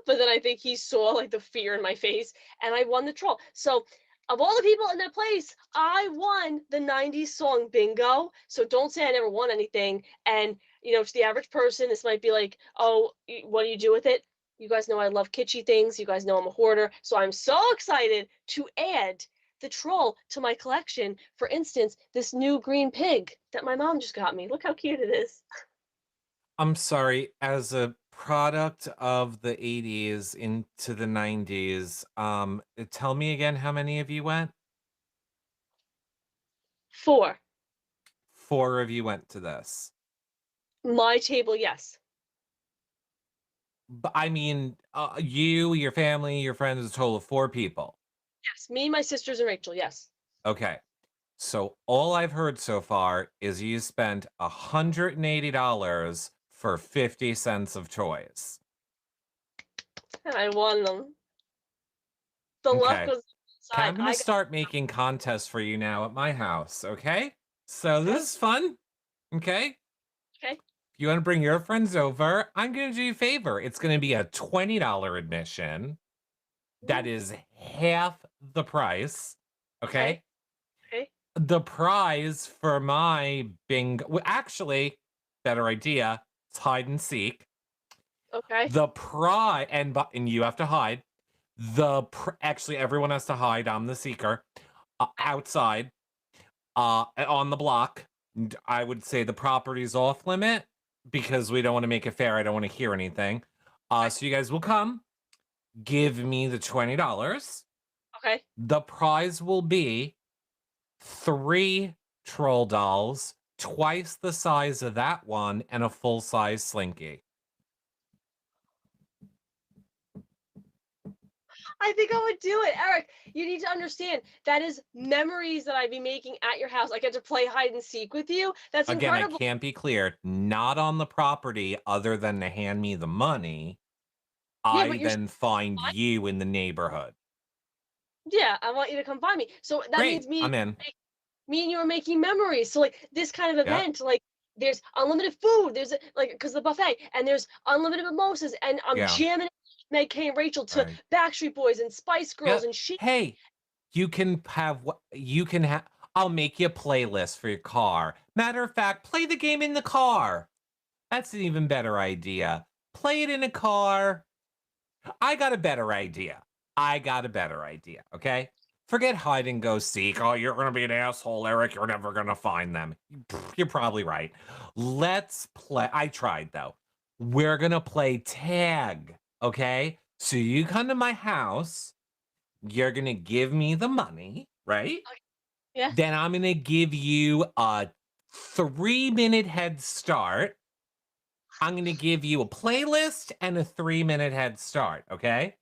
But then I think he saw like the fear in my face and I won the troll. So of all the people in that place, I won the 90s song bingo. So don't say I never won anything. And to the average person, this might be like, oh, what do you do with it? You guys know I love kitschy things. You guys know I'm a hoarder. So I'm so excited to add the troll to my collection. For instance, this new green pig that my mom just got me. Look how cute it is. I'm sorry, as a product of the 80s into the 90s, tell me again how many of you went? 4. Four of you went to this. My table, yes. But I mean, you, your family, your friends, a total of four people. Yes. Me, my sisters, and Rachel, yes. Okay. So all I've heard so far is you spent $180 for 50 cents of toys. And I won them. The luck Okay. was Okay, inside. I'm gonna start making contests for you now at my house, okay? So Okay. this is fun, okay? Okay. If you want to bring your friends over, I'm gonna do you a favor. It's gonna be a $20 admission. That Ooh, is half the price, okay. okay? Okay. The prize for my bingo, well, actually, better idea, it's hide and seek. Okay. The prize, and you have to hide. Actually, everyone has to hide. I'm the seeker. Outside, on the block. I would say the property's off limit because we don't want to make it fair. I don't want to hear anything. So you guys will come. Give me the $20. Okay. The prize will be 3 troll dolls, twice the size of that one, and a full-size Slinky. I think I would do it. Eric, you need to understand that is memories that I'd be making at your house. I get to play hide and seek with you. That's Again, I incredible. can't be clear, not on the property other than to hand me the money. Yeah, I but you're then find you in the neighborhood. yeah, I want you to come find me. So that Great, means me I'm in. me and you are making memories. So like this kind of Yep, event, like there's unlimited food. There's like because the buffet, and there's unlimited mimosas, and I'm yeah, jamming Meg K and Rachel to right. Backstreet Boys and Spice Girls Yep. and she. Hey, you can have what you can have. I'll make you a playlist for your car. Matter of fact, play the game in the car. That's an even better idea. Play it in a car. I got a better idea. Okay? Forget hide and go seek. Oh, you're going to be an asshole, Eric. You're never going to find them. You're probably right. Let's play. I tried, though. We're going to play tag. Okay? So you come to my house. You're going to give me the money, right? Yeah. Then I'm going to give you a 3-minute head start. I'm going to give you a playlist and a 3-minute head start, okay?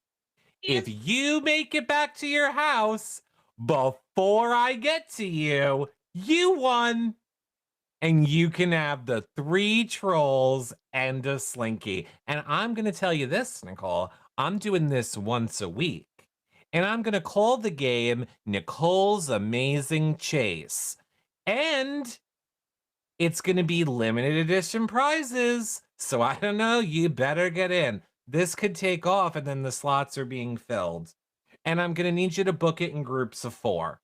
If Yes. you make it back to your house before I get to you, you won. And you can have the 3 trolls and a Slinky. And I'm going to tell you this, Nicole. I'm doing this once a week. And I'm going to call the game Nicole's Amazing Chase. And it's going to be limited edition prizes. So I don't know, you better get in. This could take off and then the slots are being filled. And I'm going to need you to book it in groups of 4.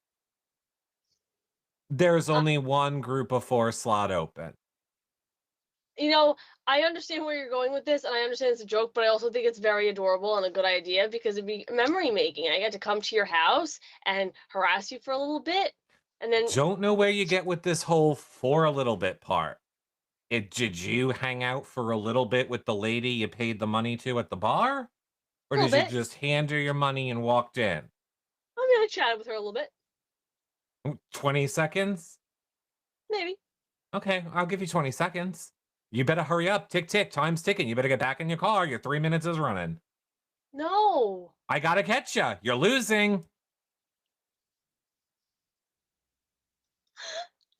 There's only one group of 4 slot open. You know, I understand where you're going with this, and I understand it's a joke, but I also think it's very adorable and a good idea because it'd be memory making. I get to come to your house and harass you for a little bit, and then Don't know where you get with this whole for a little bit part. Did you hang out for a little bit with the lady you paid the money to at the bar? Or a little did you bit. just hand her your money and walked in? I mean, I chatted with her a little bit, 20 seconds? maybe. Okay, I'll give you 20 seconds. You better hurry up. Tick, tick. Time's ticking. You better get back in your car. Your 3 minutes is running. No. I gotta catch ya. You're losing.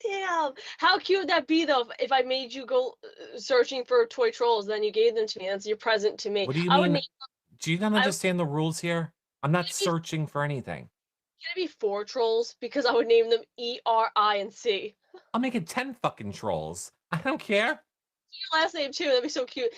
Damn. How cute would that be though if I made you go searching for toy trolls, then you gave them to me. That's your present to me. What do you I would mean? name Do you not I would understand the rules here? I'm not be searching for anything. gonna be four trolls because I would name them E, R, I, and C. I'll make it 10 fucking trolls. I don't care. Your last name too. That'd be so cute.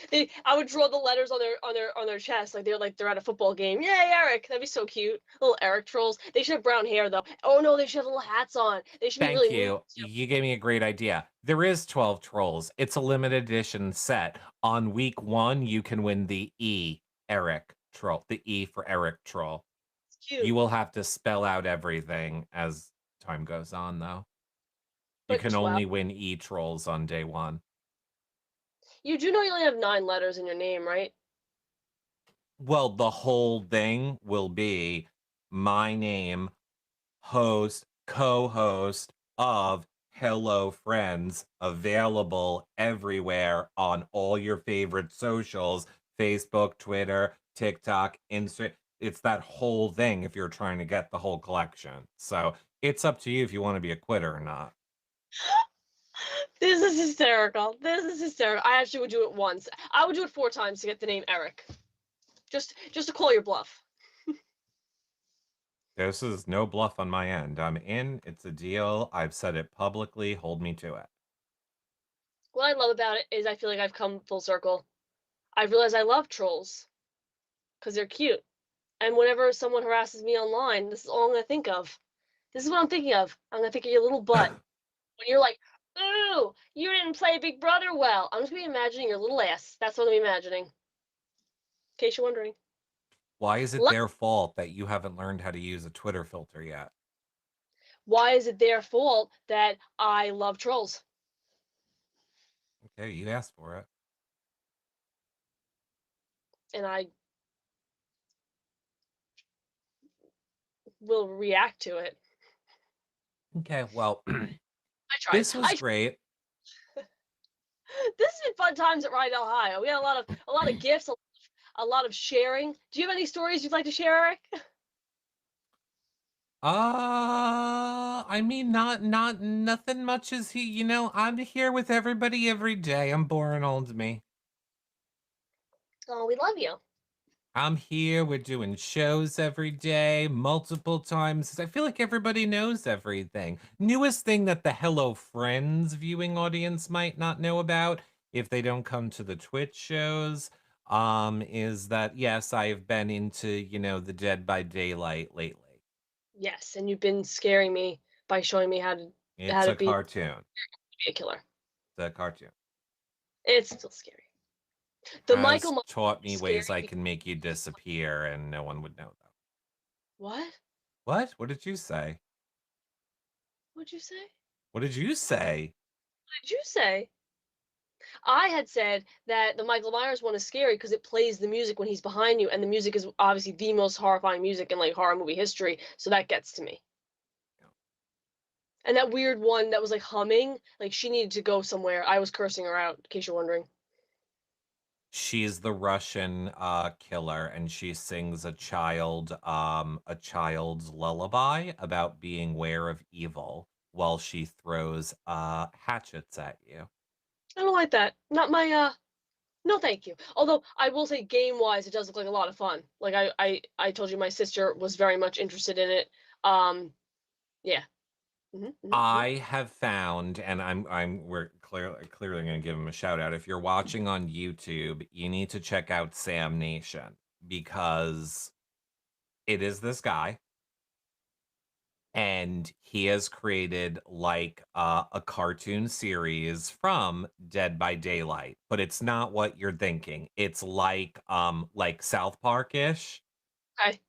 I would draw the letters on their chest like they're at a football game. Yay, Eric! That'd be so cute. Little Eric trolls. They should have brown hair though. Oh no, they should have little hats on. They should be Thank really mean you. too. You gave me a great idea. There is 12 trolls. It's a limited edition set. On week 1, you can win the E Eric troll. The E for Eric troll. It's cute. You will have to spell out everything as time goes on, though. You But can 12. only win E trolls on day 1. You do know you only have 9 letters in your name, right? Well, the whole thing will be my name, host, co-host of Hello Friends, available everywhere on all your favorite socials, Facebook, Twitter, TikTok, Instagram. It's that whole thing if you're trying to get the whole collection. So it's up to you if you want to be a quitter or not. This is hysterical. This is hysterical. I actually would do it once. I would do it 4 times to get the name Eric. Just to call your bluff. This is no bluff on my end. I'm in. It's a deal. I've said it publicly. Hold me to it. What I love about it is I feel like I've come full circle. I've realized I love trolls because they're cute. And whenever someone harasses me online, this is all I'm gonna think of. This is what I'm thinking of. I'm gonna think of your little butt. When you're like, ooh, you didn't play Big Brother well. I'm just gonna be imagining your little ass. That's what I'm imagining. In case you're wondering. Why is it Lo- their fault that you haven't learned how to use a Twitter filter yet? Why is it their fault that I love trolls? Okay, you asked for it. And I will react to it. Okay, well, I tried. this was great. This has been fun times at Rydell High. We had a lot of gifts, a lot of sharing. Do you have any stories you'd like to share, Eric? I mean, not nothing much is he, I'm here with everybody every day. I'm boring old me. Oh, we love you. I'm here. We're doing shows every day, multiple times. I feel like everybody knows everything. Newest thing that the Hello Friends viewing audience might not know about, if they don't come to the Twitch shows, is that yes, I've been into, the Dead by Daylight lately. Yes, and you've been scaring me by showing me how It's to a be cartoon. a killer. It's a cartoon. It's still scary. The Has Michael Myers taught me ways scary I can make you disappear and no one would know though. What? What? What did you say? What'd you say? What did you say? What did you say? I had said that the Michael Myers one is scary because it plays the music when he's behind you, and the music is obviously the most horrifying music in like horror movie history, so that gets to me. Yeah. And that weird one that was like humming, like she needed to go somewhere. I was cursing her out, in case you're wondering. She's the Russian killer and she sings a child's lullaby about being aware of evil while she throws hatchets at you. I don't like that. Not my no thank you. Although I will say game wise it does look like a lot of fun. Like I told you my sister was very much interested in it. Yeah. I have found, and we're clearly going to give him a shout out. If you're watching on YouTube, you need to check out Sam Nation because it is this guy, and he has created like a cartoon series from Dead by Daylight, but it's not what you're thinking. It's like South Park-ish, Okay.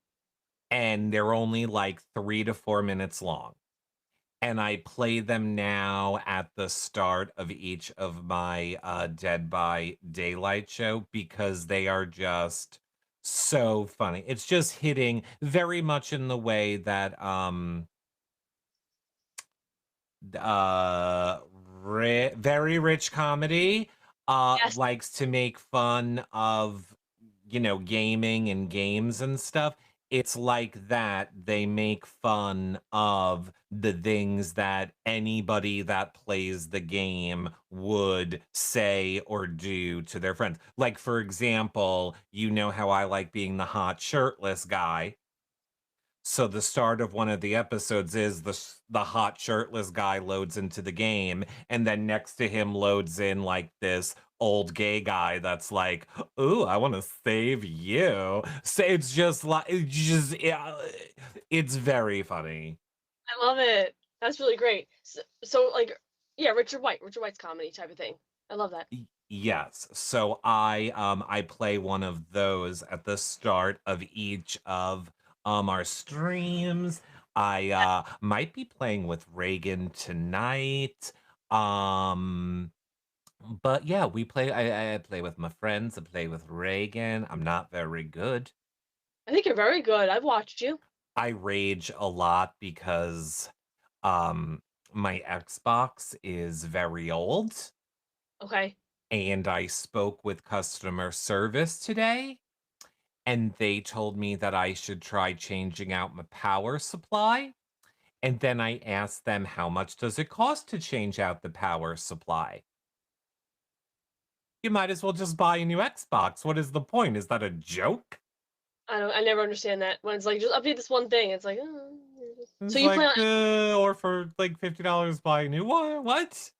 and they're only like 3 to 4 minutes long. And I play them now at the start of each of my Dead by Daylight show because they are just so funny. It's just hitting very much in the way that uh very rich comedy Yes. likes to make fun of, gaming and games and stuff. It's like that. They make fun of the things that anybody that plays the game would say or do to their friends. Like, for example, you know how I like being the hot shirtless guy. So the start of one of the episodes is the hot shirtless guy loads into the game, and then next to him loads in like this old gay guy that's like, "Ooh, I want to save you." So it's just like yeah, it's very funny. I love it. That's really great. So like, yeah, Richard White's comedy type of thing. I love that. Yes. So I play one of those at the start of each of our streams. I might be playing with Reagan tonight. Um but yeah, we play I play with my friends, I play with Reagan. I'm not very good. I think you're very good. I've watched you. I rage a lot because um my Xbox is very old. Okay. And I spoke with customer service today, and they told me that I should try changing out my power supply. And then I asked them, how much does it cost to change out the power supply? You might as well just buy a new Xbox. What is the point? Is that a joke? I never understand that when it's like just update this one thing. It's like, so It's you like, plan on or for like $50, buy a new one? What?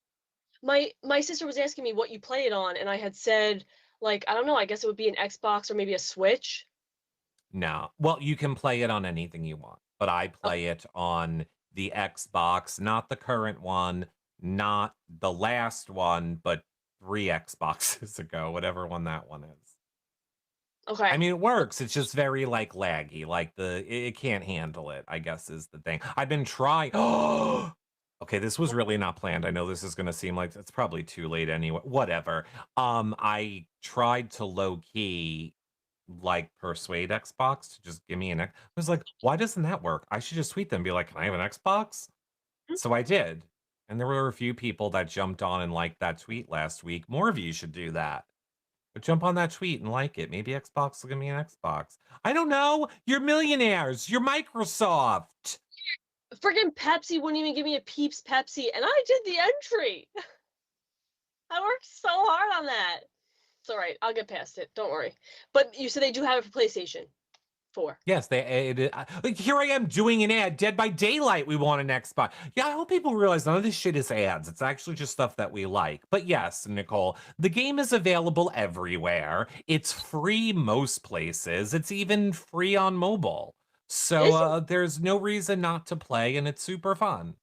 my sister was asking me what you play it on, and I had said like I don't know. I guess it would be an Xbox or maybe a Switch. No. Well, you can play it on anything you want, but I Okay. play it on the Xbox, not the current one, not the last one, but 3 Xboxes ago, whatever one that one is. I Okay. mean, it works. It's just very like laggy. Like it can't handle it, I guess is the thing. I've been trying. Okay, this was really not planned. I know this is going to seem like it's probably too late anyway. Whatever. I tried to low key like persuade Xbox to just give me an X. I was like, why doesn't that work? I should just tweet them, be like, can I have an Xbox? So I did. And there were a few people that jumped on and liked that tweet last week. More of you should do that. But jump on that tweet and like it. Maybe Xbox will give me an Xbox. I don't know. You're millionaires. You're Microsoft. Friggin' Pepsi wouldn't even give me a Peeps Pepsi, and I did the entry. I worked so hard on that. It's all right. I'll get past it. Don't worry. But you said they do have it for PlayStation 4. Yes, like here I am doing an ad. Dead by Daylight, we want an Xbox. Yeah, I hope people realize none of this shit is ads. It's actually just stuff that we like. But yes, Nicole, the game is available everywhere. It's free most places. It's even free on mobile. So Is it? there's no reason not to play, and it's super fun.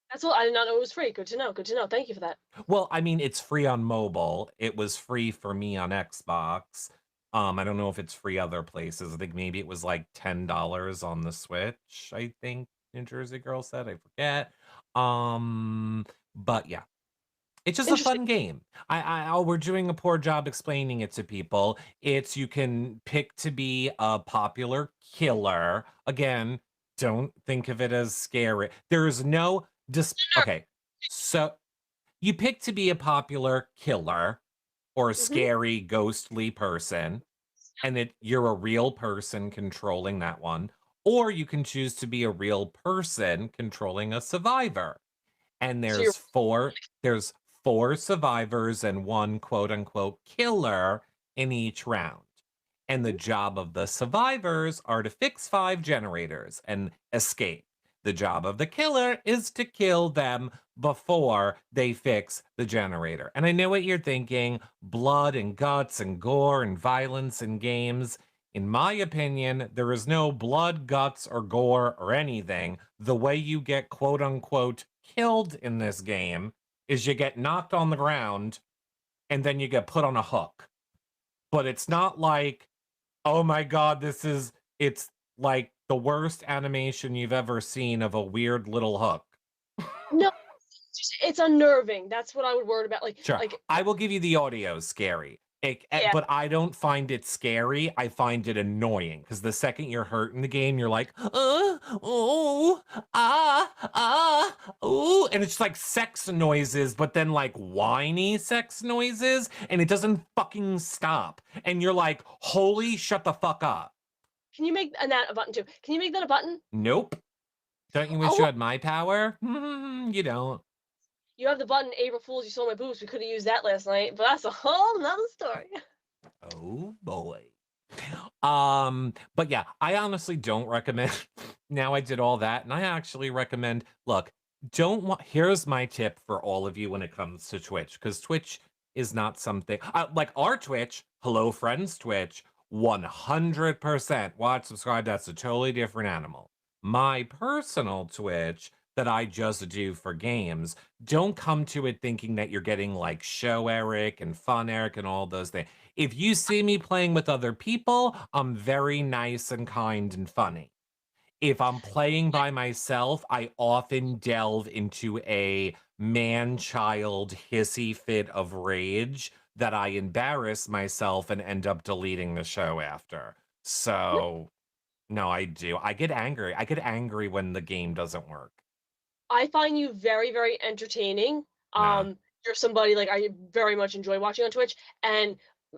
That's all. I did not know it was free. Good to know. Good to know. Thank you for that. Well, I mean, it's free on mobile. It was free for me on Xbox. I don't know if it's free other places. I think maybe it was like $10 on the Switch, I think New Jersey Girl said. I forget. But yeah, it's just a Interesting. fun game. We're doing a poor job explaining it to people. It's you can pick to be a popular killer. Again, don't think of it as scary. There's no okay. So you pick to be a popular killer or a Mm-hmm. scary ghostly person, and that you're a real person controlling that one, or you can choose to be a real person controlling a survivor. And So you're there's four survivors and one quote unquote killer in each round. And the mhm. job of the survivors are to fix 5 generators and escape. The job of the killer is to kill them before they fix the generator. And I know what you're thinking, blood and guts and gore and violence in games. In my opinion, there is no blood, guts, or gore or anything. The way you get quote unquote killed in this game is you get knocked on the ground and then you get put on a hook. But it's not like, oh my god, it's like the worst animation you've ever seen of a weird little hook. No, it's unnerving. That's what I would word about. Sure, I will give you the audio scary. Yeah. But I don't find it scary. I find it annoying because the second you're hurt in the game, you're like, oh, ooh, and it's like sex noises, but then like whiny sex noises, and it doesn't fucking stop. And you're like, holy, shut the fuck up. Can you make that a button too? Can you make that a button? Nope. Don't you wish Oh, you had my power? You don't. you have the button, April Fools, you stole my boobs. We could have used that last night, but that's a whole nother story. Oh boy. But yeah, I honestly don't recommend. Now I did all that, and I actually recommend, look, here's my tip for all of you when it comes to Twitch, because Twitch is not something like our Twitch, Hello Friends Twitch, 100% watch, subscribe, that's a totally different animal. My personal Twitch that I just do for games, don't come to it thinking that you're getting like Show Eric and Fun Eric and all those things. If you see me playing with other people, I'm very nice and kind and funny. If I'm playing by myself, I often delve into a man-child hissy fit of rage that I embarrass myself and end up deleting the show after. So, no, I do. I get angry. I get angry when the game doesn't work. I find you very, very entertaining. Nah. You're somebody like I very much enjoy watching on Twitch. And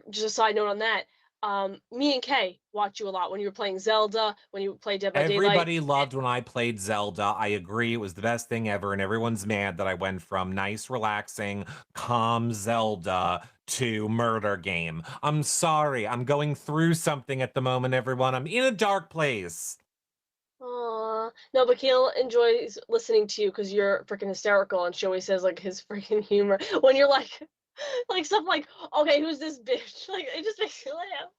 just a side note on that, me and Kay watch you a lot when you were playing Zelda, when you played Dead by Daylight. Everybody loved when I played Zelda. I agree, it was the best thing ever, and everyone's mad that I went from nice, relaxing, calm Zelda to murder game. I'm sorry, I'm going through something at the moment, everyone. I'm in a dark place. Aw. No, but Kale enjoys listening to you because you're freaking hysterical, and she always says like his freaking humor when you're like stuff like, okay, who's this bitch? Like it just makes you laugh.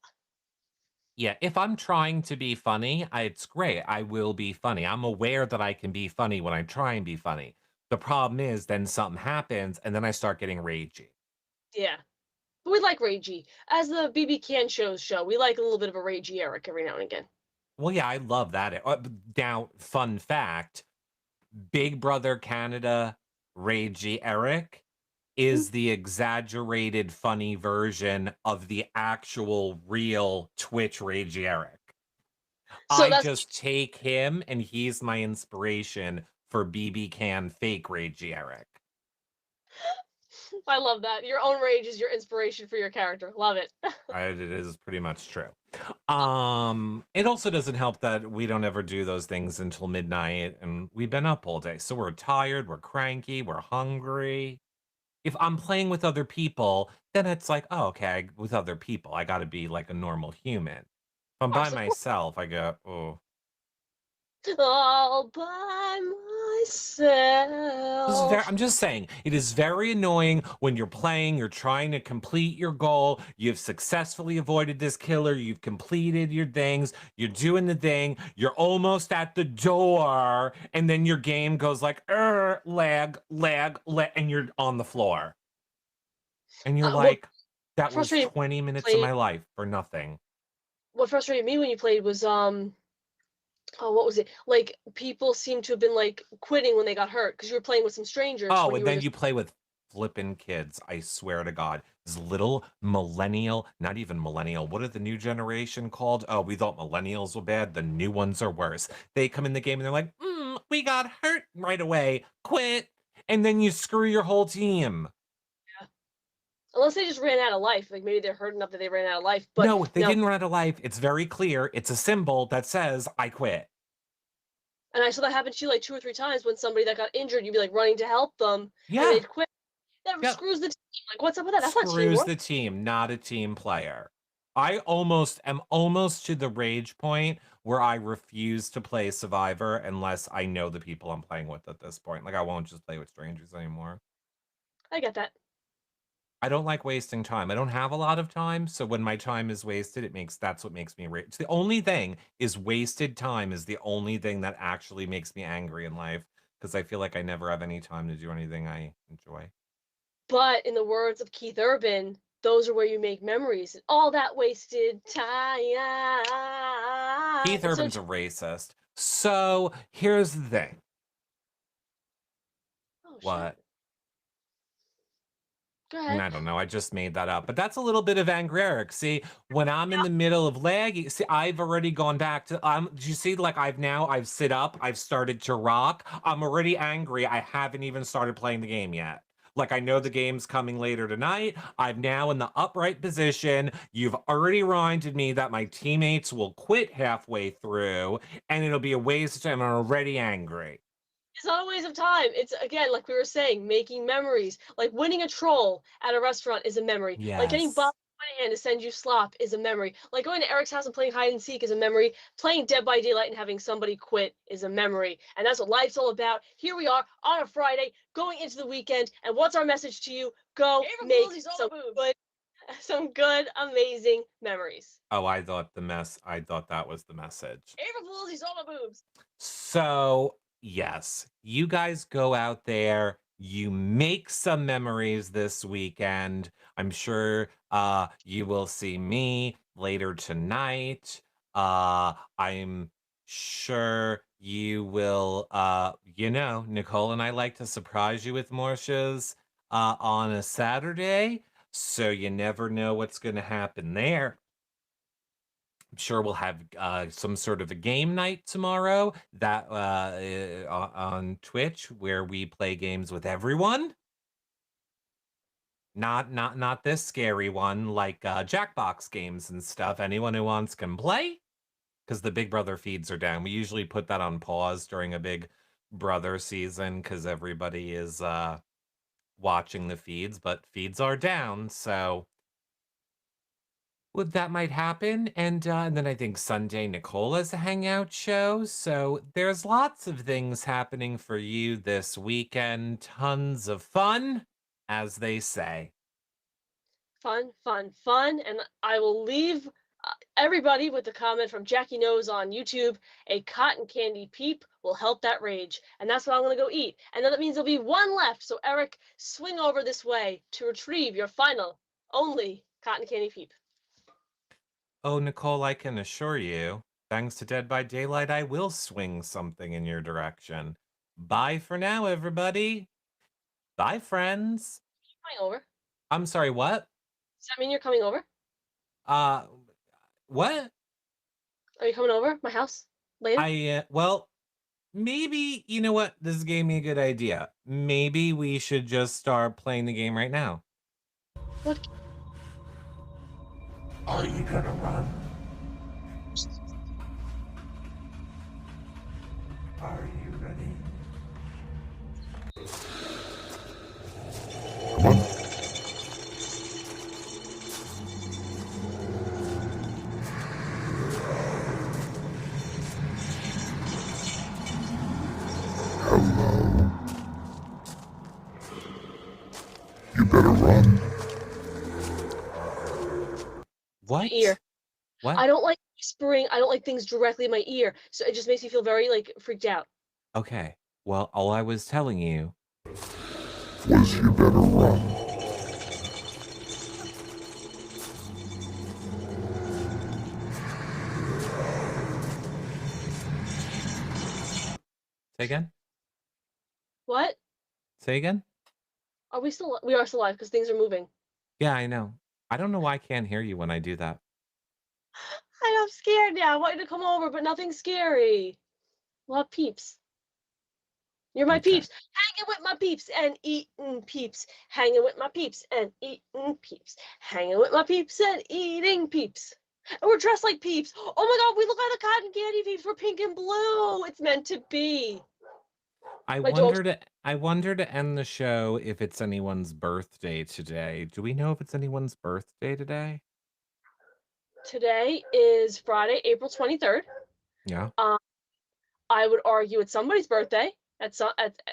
Yeah, if I'm trying to be funny, it's great. I will be funny. I'm aware that I can be funny when I try and be funny. The problem is then something happens and then I start getting ragey. Yeah. But we like ragey. As the BB Can show, we like a little bit of a ragey Eric every now and again. Well, yeah, I love that. Now, fun fact, Big Brother Canada Ragey Eric is the exaggerated funny version of the actual real Twitch Ragey Eric. So I just take him and he's my inspiration for BB Can fake Ragey Eric. I love that. Your own rage is your inspiration for your character. Love it. It is pretty much true. It also doesn't help that we don't ever do those things until midnight and we've been up all day. So we're tired, we're cranky, we're hungry. If I'm playing with other people, then it's like, oh, okay, with other people, I gotta be like a normal human. If I'm by myself, I go, oh. All by myself. I'm just saying, it is very annoying when you're playing, you're trying to complete your goal, you've successfully avoided this killer, you've completed your things, you're doing the thing, you're almost at the door, and then your game goes like, lag, and you're on the floor. And you're like, that was 20 minutes of my life for nothing. What frustrated me when you played was what was it? Like people seem to have been like quitting when they got hurt because you were playing with some strangers. Oh, and then you play with flippin' kids. I swear to God, this little millennial, not even millennial. What are the new generation called? Oh, we thought millennials were bad. The new ones are worse. They come in the game and they're like, we got hurt right away. Quit. And then you screw your whole team. Yeah. Unless they just ran out of life. Like maybe they're hurt enough that they ran out of life. But no, they didn't run out of life. It's very clear. It's a symbol that says, I quit. And I saw that happen to you like 2 or 3 times when somebody that got injured, you'd be like running to help them. Yeah. And they'd quit. That screws the team. Like, what's up with that? That's not teamwork. Screws the team, not a team player. I am almost to the rage point where I refuse to play Survivor unless I know the people I'm playing with at this point. Like, I won't just play with strangers anymore. I get that. I don't like wasting time. I don't have a lot of time, so when my time is wasted, that's what makes me rage. It's the only thing is wasted time is the only thing that actually makes me angry in life because I feel like I never have any time to do anything I enjoy. But in the words of Keith Urban, those are where you make memories. All that wasted time. Keith It's so Urban's a racist. So here's the thing. oh shit. What? Go ahead. I don't know. I just made that up. But that's a little bit of angry Eric. See, when I'm in the middle of laggy, see, I've already gone back to do you see like I've sit up, I've started to rock. I'm already angry. I haven't even started playing the game yet. Like I know the game's coming later tonight. I'm now in the upright position. You've already reminded me that my teammates will quit halfway through and it'll be a waste of time. I'm already angry. It's not a waste of time. It's again, like we were saying, making memories. Like winning a troll at a restaurant is a memory. Like getting Yes. Bobby Moynihan to send you slop is a memory. Like going to Eric's house and playing hide and seek is a memory. Playing Dead by Daylight and having somebody quit is a memory. And that's what life's all about. Here we are on a Friday, going into the weekend. And what's our message to you? Go make some good, amazing memories. Oh, I thought that was the message. April Fools, he's all the boobs. So, yes, you guys go out there, you make some memories this weekend. I'm sure you will see me later tonight. I'm sure you will Nicole and I like to surprise you with more shows on a Saturday, so you never know what's going to happen there. I'm sure we'll have some sort of a game night tomorrow that on Twitch where we play games with everyone. Not this scary one like Jackbox games and stuff. Anyone who wants can play because the Big Brother feeds are down. We usually put that on pause during a Big Brother season because everybody is watching the feeds, but feeds are down, so well, that might happen, and then I think Sunday Nicole has a hangout show, so there's lots of things happening for you this weekend. Tons of fun, as they say. Fun, fun, fun. And I will leave everybody with a comment from Jackie Knows on YouTube. A cotton candy peep will help that rage. And that's what I'm going to go eat. And then that means there'll be one left. So, Eric, swing over this way to retrieve your final, only cotton candy peep. Oh, Nicole, I can assure you, thanks to Dead by Daylight, I will swing something in your direction. Bye for now, everybody. Bye, friends. Coming over. I'm sorry, what? Does that mean you're coming over? Uh, what? Are you coming over my house later? Well, maybe, you know what? This gave me a good idea. Maybe we should just start playing the game right now. What? Are you gonna run? Are you ready? Come on. Hello. You better run. What? Ear. What? I don't like whispering. I don't like things directly in my ear. So it just makes me feel very, like, freaked out. Okay. Well, all I was telling you Was you better run. Say again? What? Say again? We are still live because things are moving. Yeah, I know. I don't know why I can't hear you when I do that. I'm scared now. I want you to come over, but nothing scary. We'll have peeps. You're my Okay. peeps. Hanging with my peeps and eating peeps. Hanging with my peeps and eating peeps. Hanging with my peeps and eating peeps. And we're dressed like peeps. Oh my god, we look like the cotton candy peeps. We're pink and blue. It's meant to be. I My dog's wonder to end the show if it's anyone's birthday today. Do we know if it's anyone's birthday today? Today is Friday, April 23rd. Yeah. I would argue it's somebody's birthday, at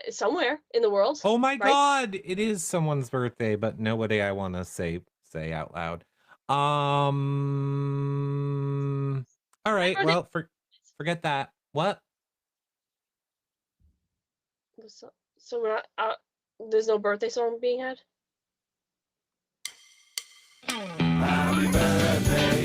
somewhere in the world. Oh my right? God, it is someone's birthday, but nobody I want to say out loud. All right, birthday. well, forget that. What? So we're not. There's no birthday song being had. Happy birthday